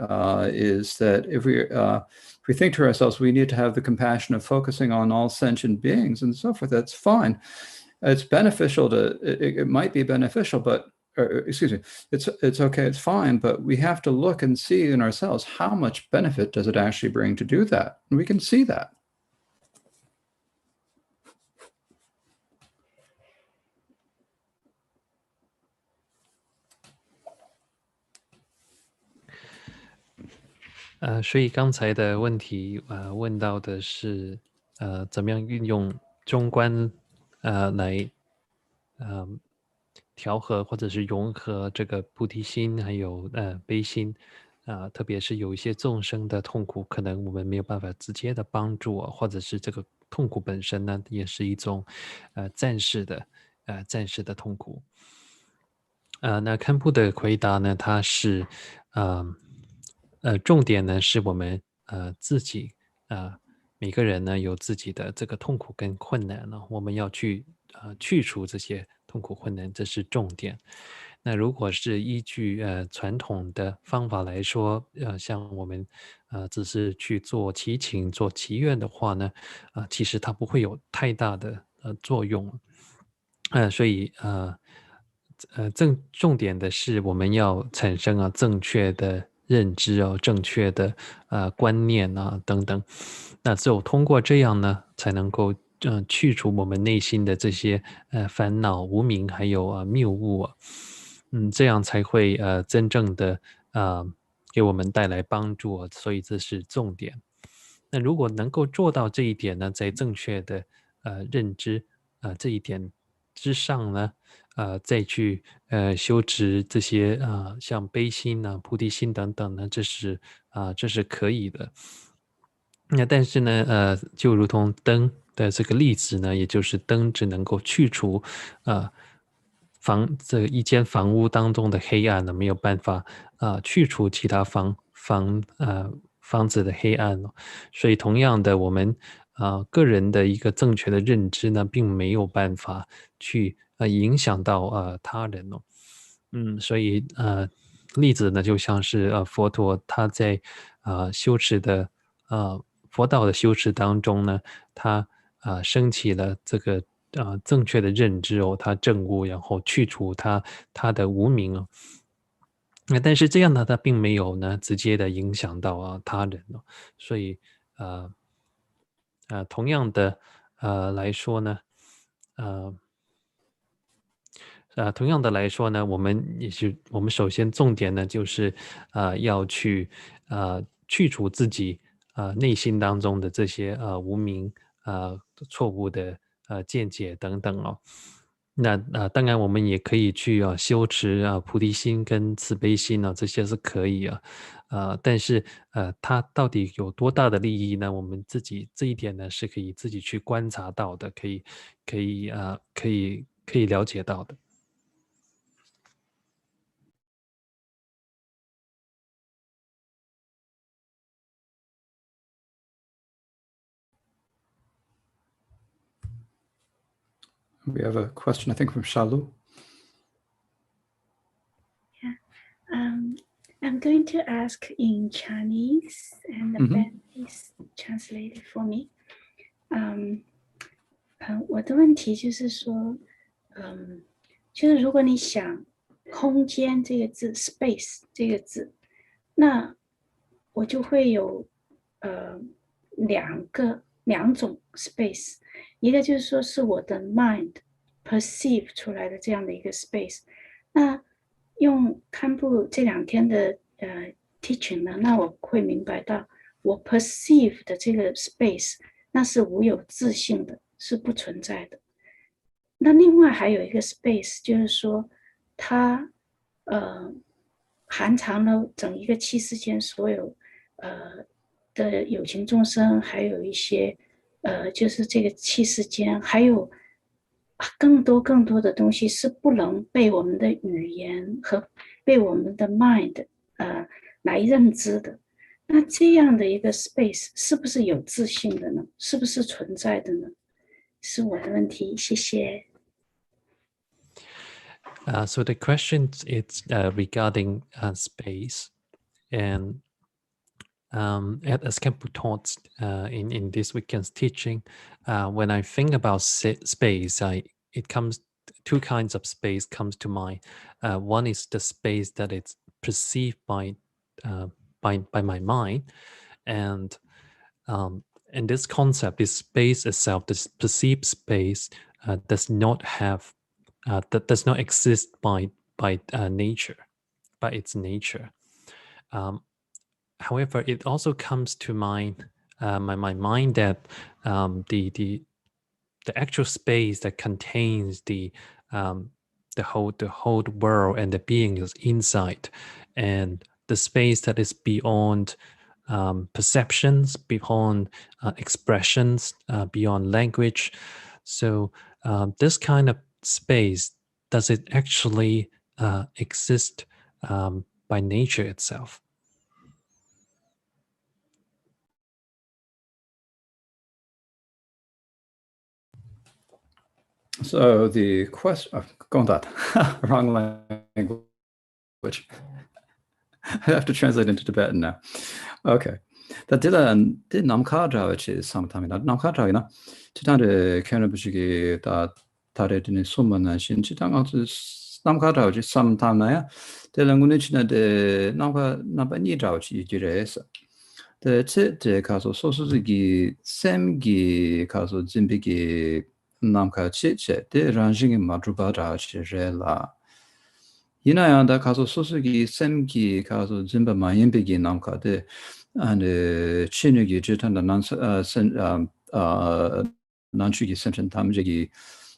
is that if we think to ourselves, we need to have the compassion of focusing on all sentient beings and so forth, that's fine. It's beneficial it might be beneficial, but it's okay, it's fine, but we have to look and see in ourselves how much benefit does it actually bring to do that. And we can see that.所以刚才的问题问到的是怎么样运用中观来调和或者是融合这个菩提心还有悲心特别是有一些众生的痛苦，可能我们没有办法直接的帮助或者是这个痛苦本身呢，也是一种暂时的痛苦。那堪布的回答呢，它是重点呢是我们自己每个人呢有自己的这个痛苦跟困难呢，我们要去去除这些痛苦困难，这是重点。那如果是依据传统的方法来说，像我们只是去做祈请、做祈愿的话呢，其实它不会有太大的作用。所以重点的是我们要产生正确的认知正确的观念等等。那只有通过这样呢，才能够去除我们内心的这些烦恼、无明还有谬误这样才会真正的给我们带来帮助所以这是重点。那如果能够做到这一点呢，在正确的认知这一点之上呢，再去修持这些像悲心菩提心等等呢，这是可以的。那但是呢，就如同灯的这个例子呢，也就是灯只能够去除这一间房屋当中的黑暗呢，没有办法去除其他房子的黑暗所以同样的，我们个人的一个正确的认知呢，并没有办法去影响到他人所以例子呢，就像是佛陀他在修持的佛道的修持当中呢，他升起了这个正确的认知他证悟，然后去除他的无明但是这样呢，他并没有呢直接的影响到他人所以同样的来说呢，同样的来说呢，我们首先重点呢就是要去去除自己内心当中的这些无明错误的见解等等那当然我们也可以去修持菩提心跟慈悲心这些是可以但是它到底有多大的利益呢？我们自己这一点呢是可以自己去观察到的，可以了解到的。We have a question, I think, from Shalu. Yeah. I'm going to ask in Chinese, and Ben is translated for me. 我的问题就是说，就是如果你想空间这个字 ，space 这个字，那我就会有两种 space， 一个就是说是我的 mind perceive 出来的这样的一个 space。那用Khenpo这2天的teaching 呢，那我会明白到我 perceive 的这个 space， 那是无有自性的，是不存在的。那另外还有一个 space， 就是说它含藏了整一个七世间所有的有情众生，还有一些就是这个七世间，还有更多的东西是不能被我们的语言和被我们的 mind 来认知的。那这样的一个 space 是不是有自性的呢？是不是存在的呢？是我的问题，谢谢。So the question is regarding space, and as Khenpo taught in this weekend's teaching, when I think about space, it comes two kinds of space comes to mind. One is the space that is perceived by my mind, and this concept, this space itself, this perceived space, does not have that does not exist by nature, by its nature. However, it also comes to mind my mind that the actual space that contains the whole world and the beings inside, and the space that is beyond perceptions, beyond expressions, beyond language. So this kind of space, does it actually exist by nature itself? So the question, wrong language. I have to translate into Tibetan now. Okay. 다 남카드라치 상담이나 남카드라이나 지단의 캐너부시기 다 다레드니 소문난 신지당 아주 namka rao chi sam tam na ya te la ngune china de nampa ni rao chi ji re sa de che de ka so so su gi sem gi ka so jin bi gi namka che che de ran jing ma ru ba rao chi re la yina ya da ka so so su gi sem gi ka so jin ba ma yin bi gi namka de and chinu gi ji tan da nan sen nan chu gi sen chen tam ji gi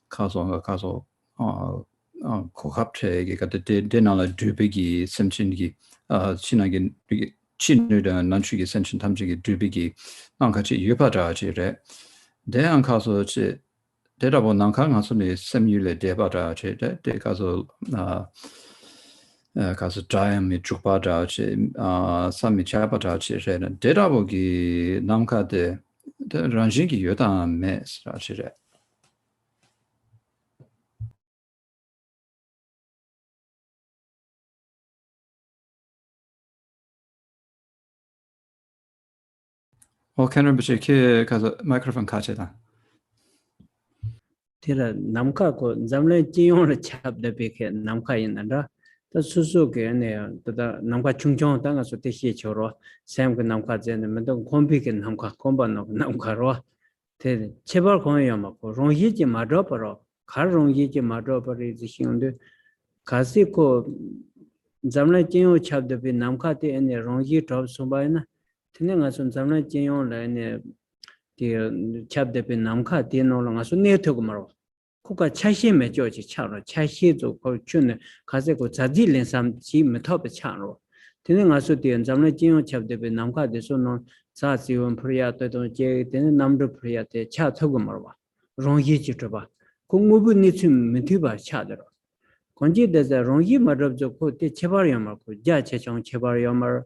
ka so 고갑체게 같은 데나라 두비기 sem친기 친하게 친르다 난추기 센친 탐지기 두비기 난 같이 유바다지래 대한 가서 제 대답 난강 가서네 셈율레 대바다지 대 가서 가서 다이미 주바다지 삼미 차바다지래 대답이 남카데 란징기 요다 메스라지래 캐널 비치키 가서 마이크로폰 카체다. 테라 남카고 잠래 지용을 찹데 베케 남카 있는다. 또 수수게네 또다 남카 충청 땅가서 대시에 저러 샘그 남카 제는 맨도 콤비게 남카 콤바노 남카로 테 제발 공이야 막고 롱이지 마저버로 가롱이지 마저버리 지시운데 가시고 잠래 지용 찹데 베 남카데 에네 롱이 접 소바이나 tene nga sun zamla jinyon la ne di chabde pe namkha di no la nga sun ne to maro kuka chashi me jo chi charo chashi zo ko chune khase ko zaji len sam ji me to pe charo tene nga su di zamla jinyon chabde pe namkha de so no za jiwon priya to do je tene namdo priya de cha to maro rong yi ji to ba ko ngobu ni chim me ti ba cha de 건지 대자 롱이 말업죠 고때 제발이야 말고 자 최종 제발이야 말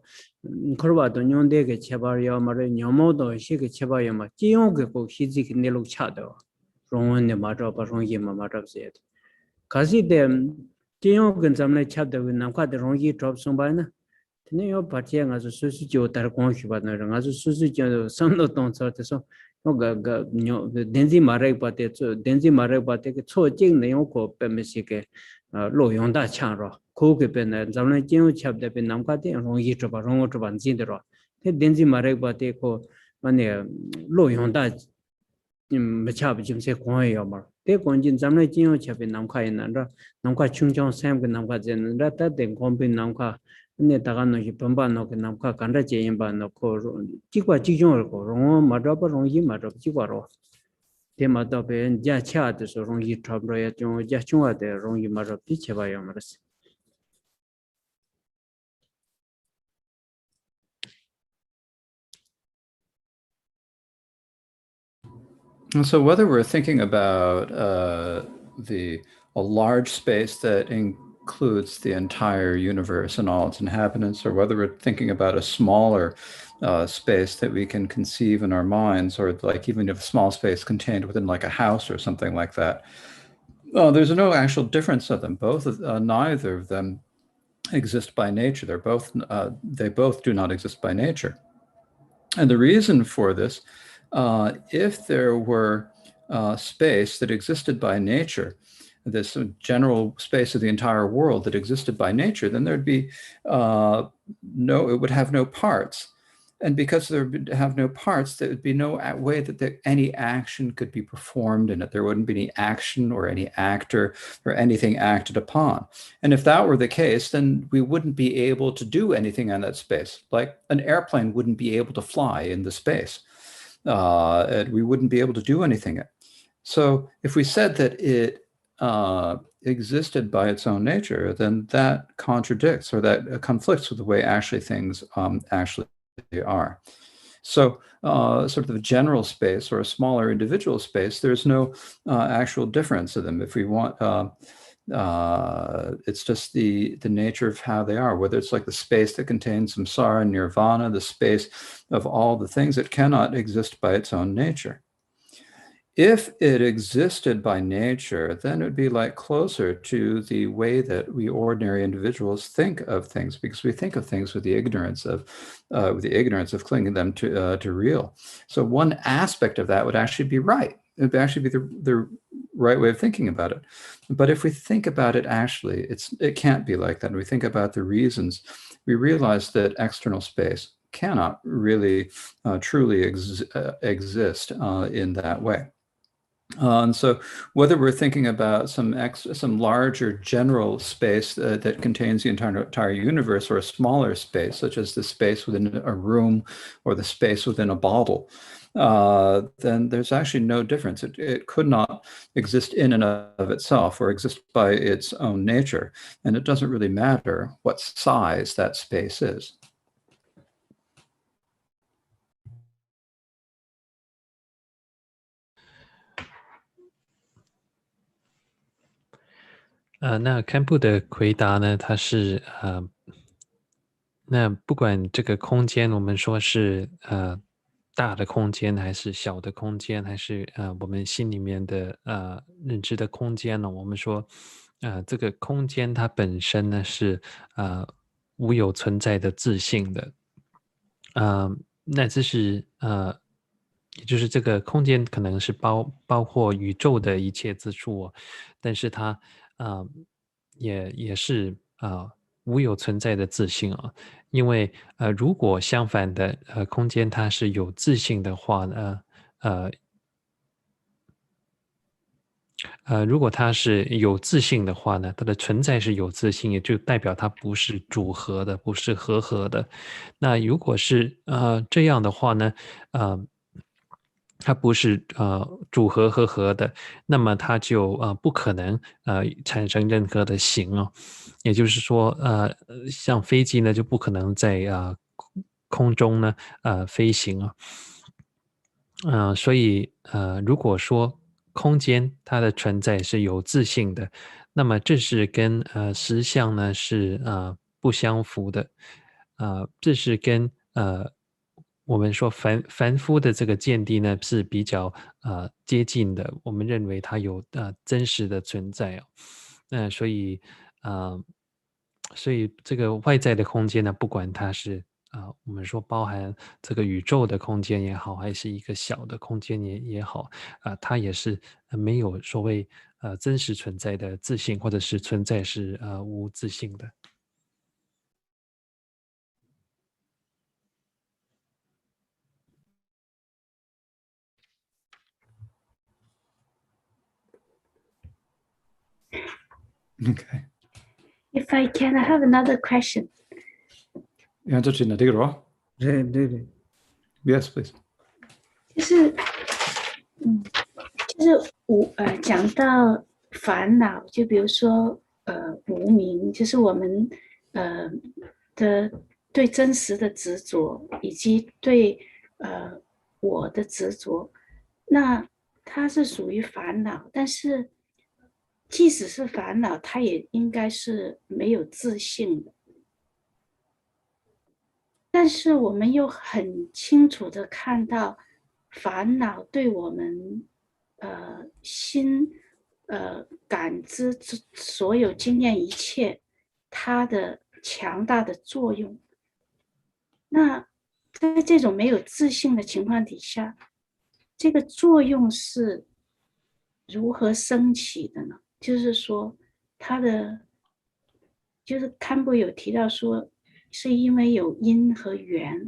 그러봐도 뇽대게 제발이야 말에 녀모도 시게 제발이야 말 지용게 꼭 시지 내로 차도 롱원네 말어봐 롱이 말업세 가시데 지용근 잠내 차도 남과데 롱이 드롭 송바나 네요 파티에 가서 수수지오 따라 공시받는 가서 수수지오 선도 동서에서 뭐가 덴지 말에 바테 덴지 말에 바테 초징 내용 고 빼면시게 로용다 창로 고게 변에 잠내 진우 찹데 변 남과데 롱이 줘봐 롱어 줘봐 진대로 데 덴지 말에 바테 고 만에 로용다 매차브 좀세 공해요 말 대권진 잠내 진우 찹에 남과에 난다 남과 충정 샘그 남과제는 라다된 공빈 남과 네 다가노기 범바노게 남과 간다 제인바노고 지과 지종을고 롱어 마더버 롱이 마더 지과로 대마더베 자차드서 롱이 탑로야 좀 자충화데 롱이 마더 비체바요 말스 So whether we're thinking about a large space that includes the entire universe and all its inhabitants, or whether we're thinking about a smaller space that we can conceive in our minds, or like even if a small space contained within like a house or something like that, there's no actual difference of them. Neither of them exist by nature. They both do not exist by nature. And the reason for this, if there were space that existed by nature, this general space of the entire world that existed by nature, then there'd be it would have no parts. And because there would have no parts, there would be no way that any action could be performed in it. There wouldn't be any action or any actor or anything acted upon. And if that were the case, then we wouldn't be able to do anything in that space. Like an airplane wouldn't be able to fly in the space. We wouldn't be able to do anything. So if we said that it existed by its own nature, then that contradicts or that conflicts with the way actually things actually are. So sort of a general space or a smaller individual space, there's no actual difference in them. If we want, it's just the nature of how they are, whether it's like the space that contains samsara and nirvana, the space of all the things, it cannot exist by its own nature. If it existed by nature, then it would be like closer to the way that we ordinary individuals think of things, because we think of things with the ignorance of clinging them to real. So one aspect of that would actually be right. It'd actually be the right way of thinking about it. But if we think about it, actually, it can't be like that. We think about the reasons. We realize that external space cannot really truly exist in that way. And so whether we're thinking about some larger general space that contains the entire universe, or a smaller space, such as the space within a room or the space within a bottle, then there's actually no difference. It could not exist in and of itself or exist by its own nature. And it doesn't really matter what size that space is.那堪布的回答呢，他是那不管这个空间，我们说是大的空间，还是小的空间，还是我们心里面的认知的空间呢？我们说这个空间它本身呢是无有存在的自性的，那这是也就是这个空间可能是包括宇宙的一切之处哦，但是它也是无有存在的自性啊，因为如果相反的空间它是有自性的话呢，如果它是有自性的话呢，它的存在是有自性，也就代表它不是组合的，不是合合的。那如果是这样的话呢，它不是组合合合的，那么它就不可能产生任何的形哦。也就是说，像飞机呢就不可能在空中呢飞行啊。所以如果说空间它的存在是有自性的，那么这是跟实相呢是不相符的，这是跟我们说凡夫的这个见地呢是比较接近的，我们认为它有真实的存在哦。那所以这个外在的空间呢，不管它是我们说包含这个宇宙的空间也好，还是一个小的空间也好，它也是没有所谓真实存在的自性，或者是存在是无自性的。Okay. If I can, I have another question. Yeah, that's in the Yes, please. 就是讲到烦恼，就比如说无明，就是我们的对真实的执着，以及对我的执着，那它是属于烦恼，但是即使是烦恼，它也应该是没有自性的。但是我们又很清楚的看到，烦恼对我们心感知所有经验一切，它的强大的作用。那在这种没有自性的情况底下，这个作用是如何升起的呢？就是说，它的就是Khenpo有提到说，是因为有因和缘。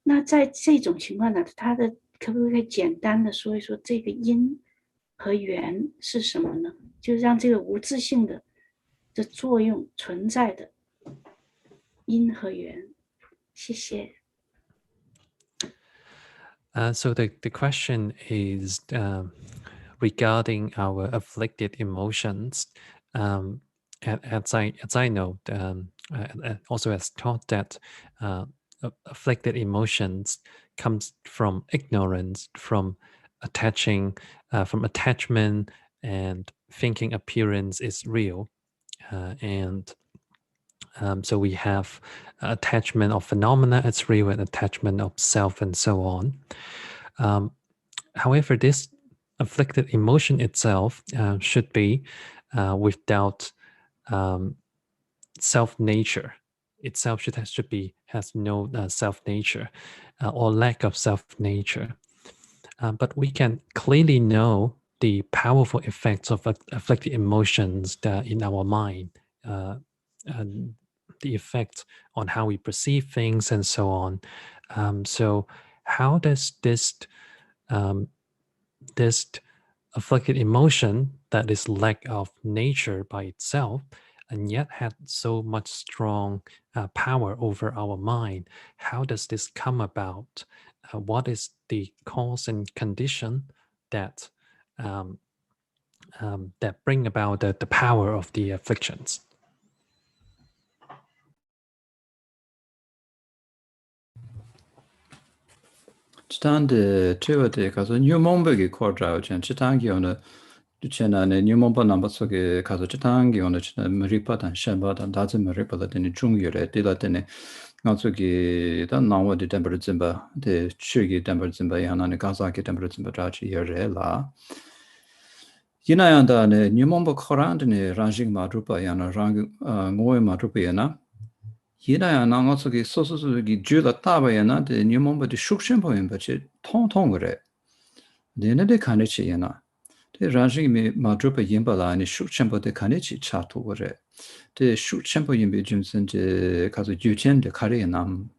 那在这种情况呢，它的可不可以简单的说一说这个因和缘是什么呢？就让这个无自性的作用存在的因和缘。谢谢。So the question is regarding our afflicted emotions. As I know, also as taught that afflicted emotions comes from ignorance, from attachment, and thinking appearance is real, and so we have attachment of phenomena as real, and attachment of self, and so on. However, this afflicted emotion itself should be without self nature. Itself should be has no self nature or lack of self nature. but we can clearly know the powerful effects of afflicted emotions in our mind, and the effect on how we perceive things and so on. So how does this afflicted emotion that is lack of nature by itself and yet had so much strong power over our mind, how does this come about? What is the cause and condition that that bring about the power of the afflictions? Chitande chewate kaso nyumombe kordrao chen chitangi ona chena ne nyumomba namba soge kaso chitangi ona chena maripa dan shenba dan dazi maripa la dene chungyure dila dene ngatsugi dan nangwa di temper zimba de chigi temper zimba yana ne gazaki temper zimba drachi yere la yinayanda ne nyumomba korand ne ranjing madrupa yana rang ngoe madrupa yana Yidaya na nga tsuki sosu ki ju la taba yana de nyumomba di shukshenpo yinpa chi tong tong gore. Dina de kani chi yana. De ranjingi mi madrupa yinpa la ni shukshenpo de kani chi chatu gore. De shukshenpo yinpa jimsen je kazu yuchen de kari yanam.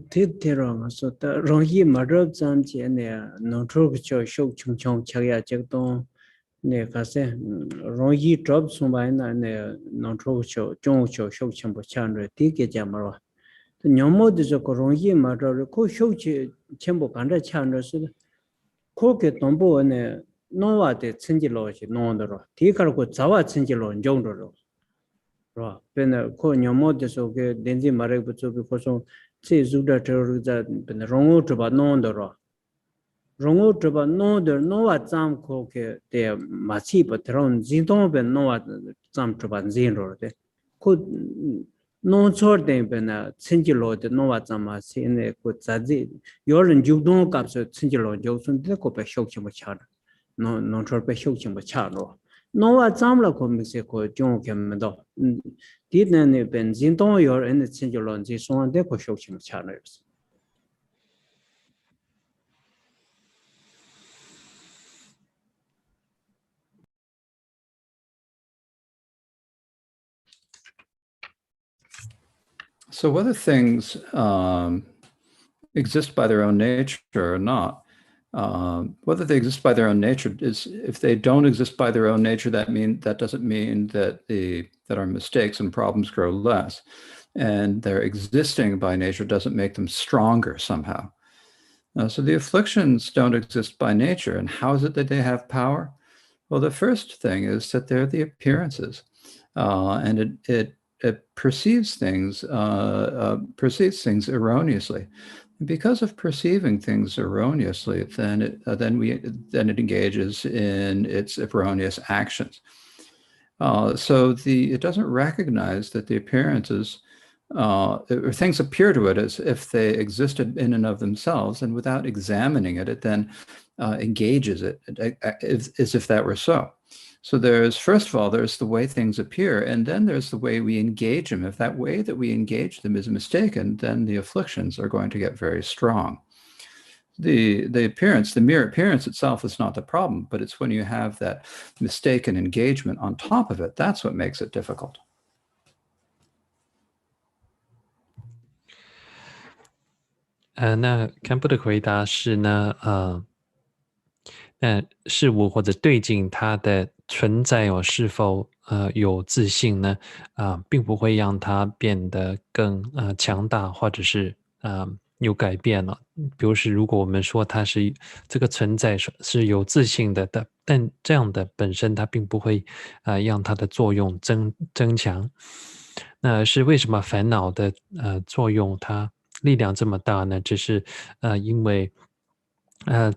Tiro nga so ta rongyi madrub zam che ne nontruk cho shok chung chung chagya chagdong ne kase rongyi drop sumba na ne nontruk cho chung cho shok chumbo chanre ti ke jamarwa. Nyomo de zo ko rongyi madrub ko shok chumbo kanda chanre su ko ke tombo ne nowa de tsinji lo chi nondro ti kar ko zawa tsinji lo njongro ro. Pena ko nyomo de so ke denzi marek bu zo ko so 제 주다 저르자 롱오 저바 논더로 롱오 저바 논더 노와 잠코게 데 마치 버트론 진동베 노와 잠 저바 진로데 코 논초데 베나 친지로데 노와 잠마시네 코 자지 요런 주동 값서 친지로 조선데 코베 쇼치모 차라 논초베 쇼치모 차로 노와 잠라 코미세 코 종케면도 디네네 벤진동 요런 친지로지 송한데 코 쇼치모 차라요. So whether things exist by their own nature or not, whether they exist by their own nature is, if they don't exist by their own nature, that doesn't mean that that our mistakes and problems grow less, and their existing by nature doesn't make them stronger somehow. So the afflictions don't exist by nature, and how is it that they have power? Well, the first thing is that they're the appearances, and it perceives things erroneously. Because of perceiving things erroneously, then it engages in its erroneous actions. So it doesn't recognize that the appearances or things appear to it as if they existed in and of themselves, and without examining it, it then engages it as if that were so. So first of all, there's the way things appear, and then there's the way we engage them. If that way that we engage them is mistaken, then the afflictions are going to get very strong. The mere appearance itself is not the problem, but it's when you have that mistaken engagement on top of it, that's what makes it difficult. 那Khenpo的回答是呢，那事物或者对境它的存在是否有自性呢？并不会让它变得更强大，或者是有改变了。比如是如果我们说它是这个存在是有自性的，但这样的本身它并不会让它的作用增强。那是为什么烦恼的作用它力量这么大呢？只是因为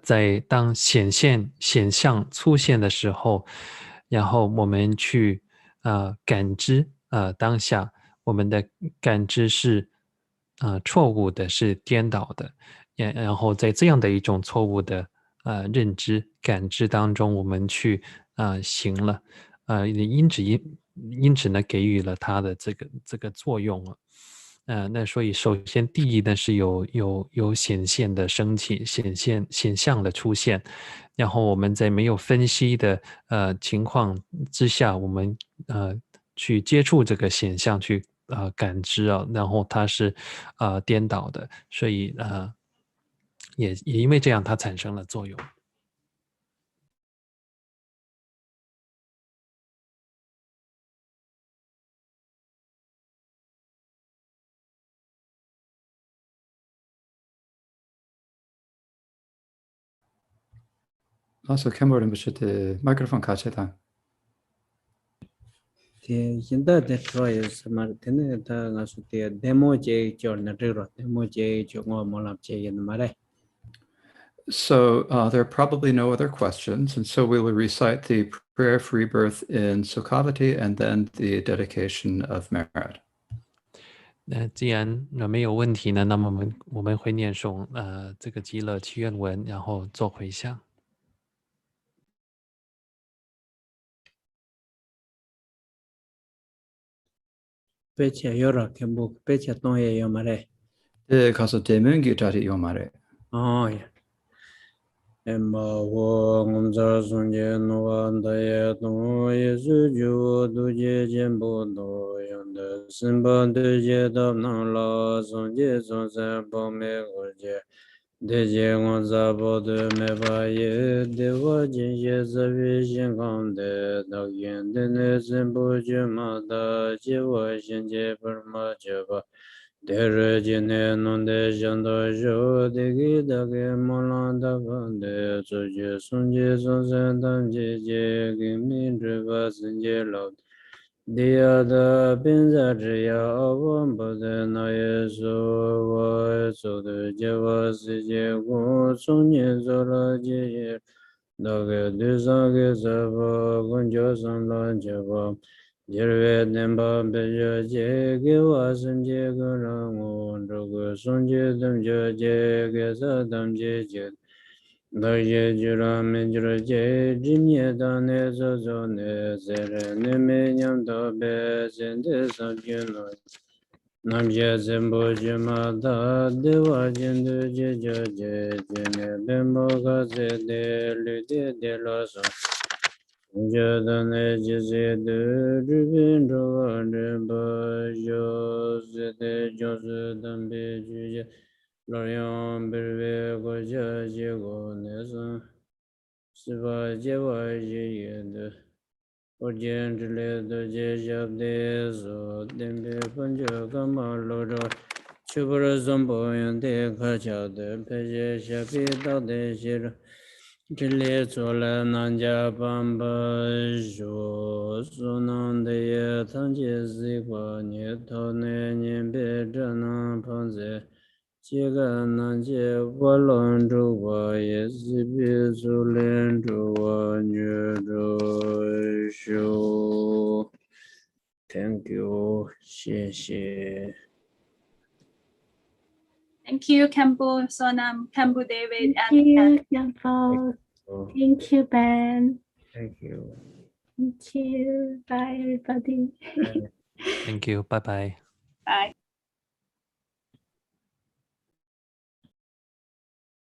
在当显象出现的时候，然后我们去感知当下，我们的感知是错误的，是颠倒的，然后在这样的一种错误的认知感知当中，我们去行了，因此呢给予了它的这个作用了。那所以首先第一呢是有显现的升起，显象的出现，然后我们在没有分析的情况之下，我们去接触这个显象，去感知啊，然后它是颠倒的，所以也因为这样它产生了作用。Also, Khenpo Rinpoche, the microphone kacheta. hiện tại để rồi mà thế này ta ngã số tiền demo chơi cho nó rồi demo chơi cho ngồi mà làm chơi mà đây. So there are probably no other questions, and so we will recite the prayer for rebirth in Sukhavati and then the dedication of merit. 那既然没有问题呢，那么我们会念诵这个极乐祈愿文，然后做回向。Pecha yora Khenpo pecha tong ye mà đây. Kaso demungi dati yomare. Oh yeah. Em wo ngom za sung je no wa da ye tong ye su ju du je jen bo do yang de sin ba de je da na la sung je sung se bo me go je de je ngom za bo de me ba ye de wa jin ye za vi xin gang de da yin de ne sin bo ju ma da je wa xin je par ma je ba Dere jine nonde jando jo degi dage molanda bande zoje sunje zonzen damje je gimin driba sinje laud Dia da binza jaya avam bade na yeso wa so de java si je gu sunye zola je ye dage duzage zaba gunjo sanla java Jirve Demba Beja Jege Wasan Jega Rangon Rogo Sonje Damja Jege Sadam Jeje Daje Jura Menjura Je Jimye Dane Zozo Ne Zere Neme Nyamda Be Zende Samjeno Namje Zembo Jema Da Dewa Jendu Jeja Je Jene Bembo Gaze De Lude De Loso Jadane Jose de Rubindro Andreba Jose Jose Dambe Juja Lorian Berve Goja Jego Nesa Siva Jeva Jayed Urgently the Jajab de So Dembe Panja Kama Loro Chubra Zombo and de Kacha de Peje Shapi de Shira Chile Chola Nanja Pamba Jo Sonam de Ye Tanje Zikwa Nyeto Ne Nyembe Jana Panze Chiga Nanje Walon Druwa Yesibi Zulen Druwa Nyero Shu. Thank you. 谢谢. Thank you, Khenpo, Sonam, Khenpo, David, Thank and you, Khenpo. Oh, Thank you, Ben. thank you. Thank you. Bye, everybody. Thank you. Bye bye. bye.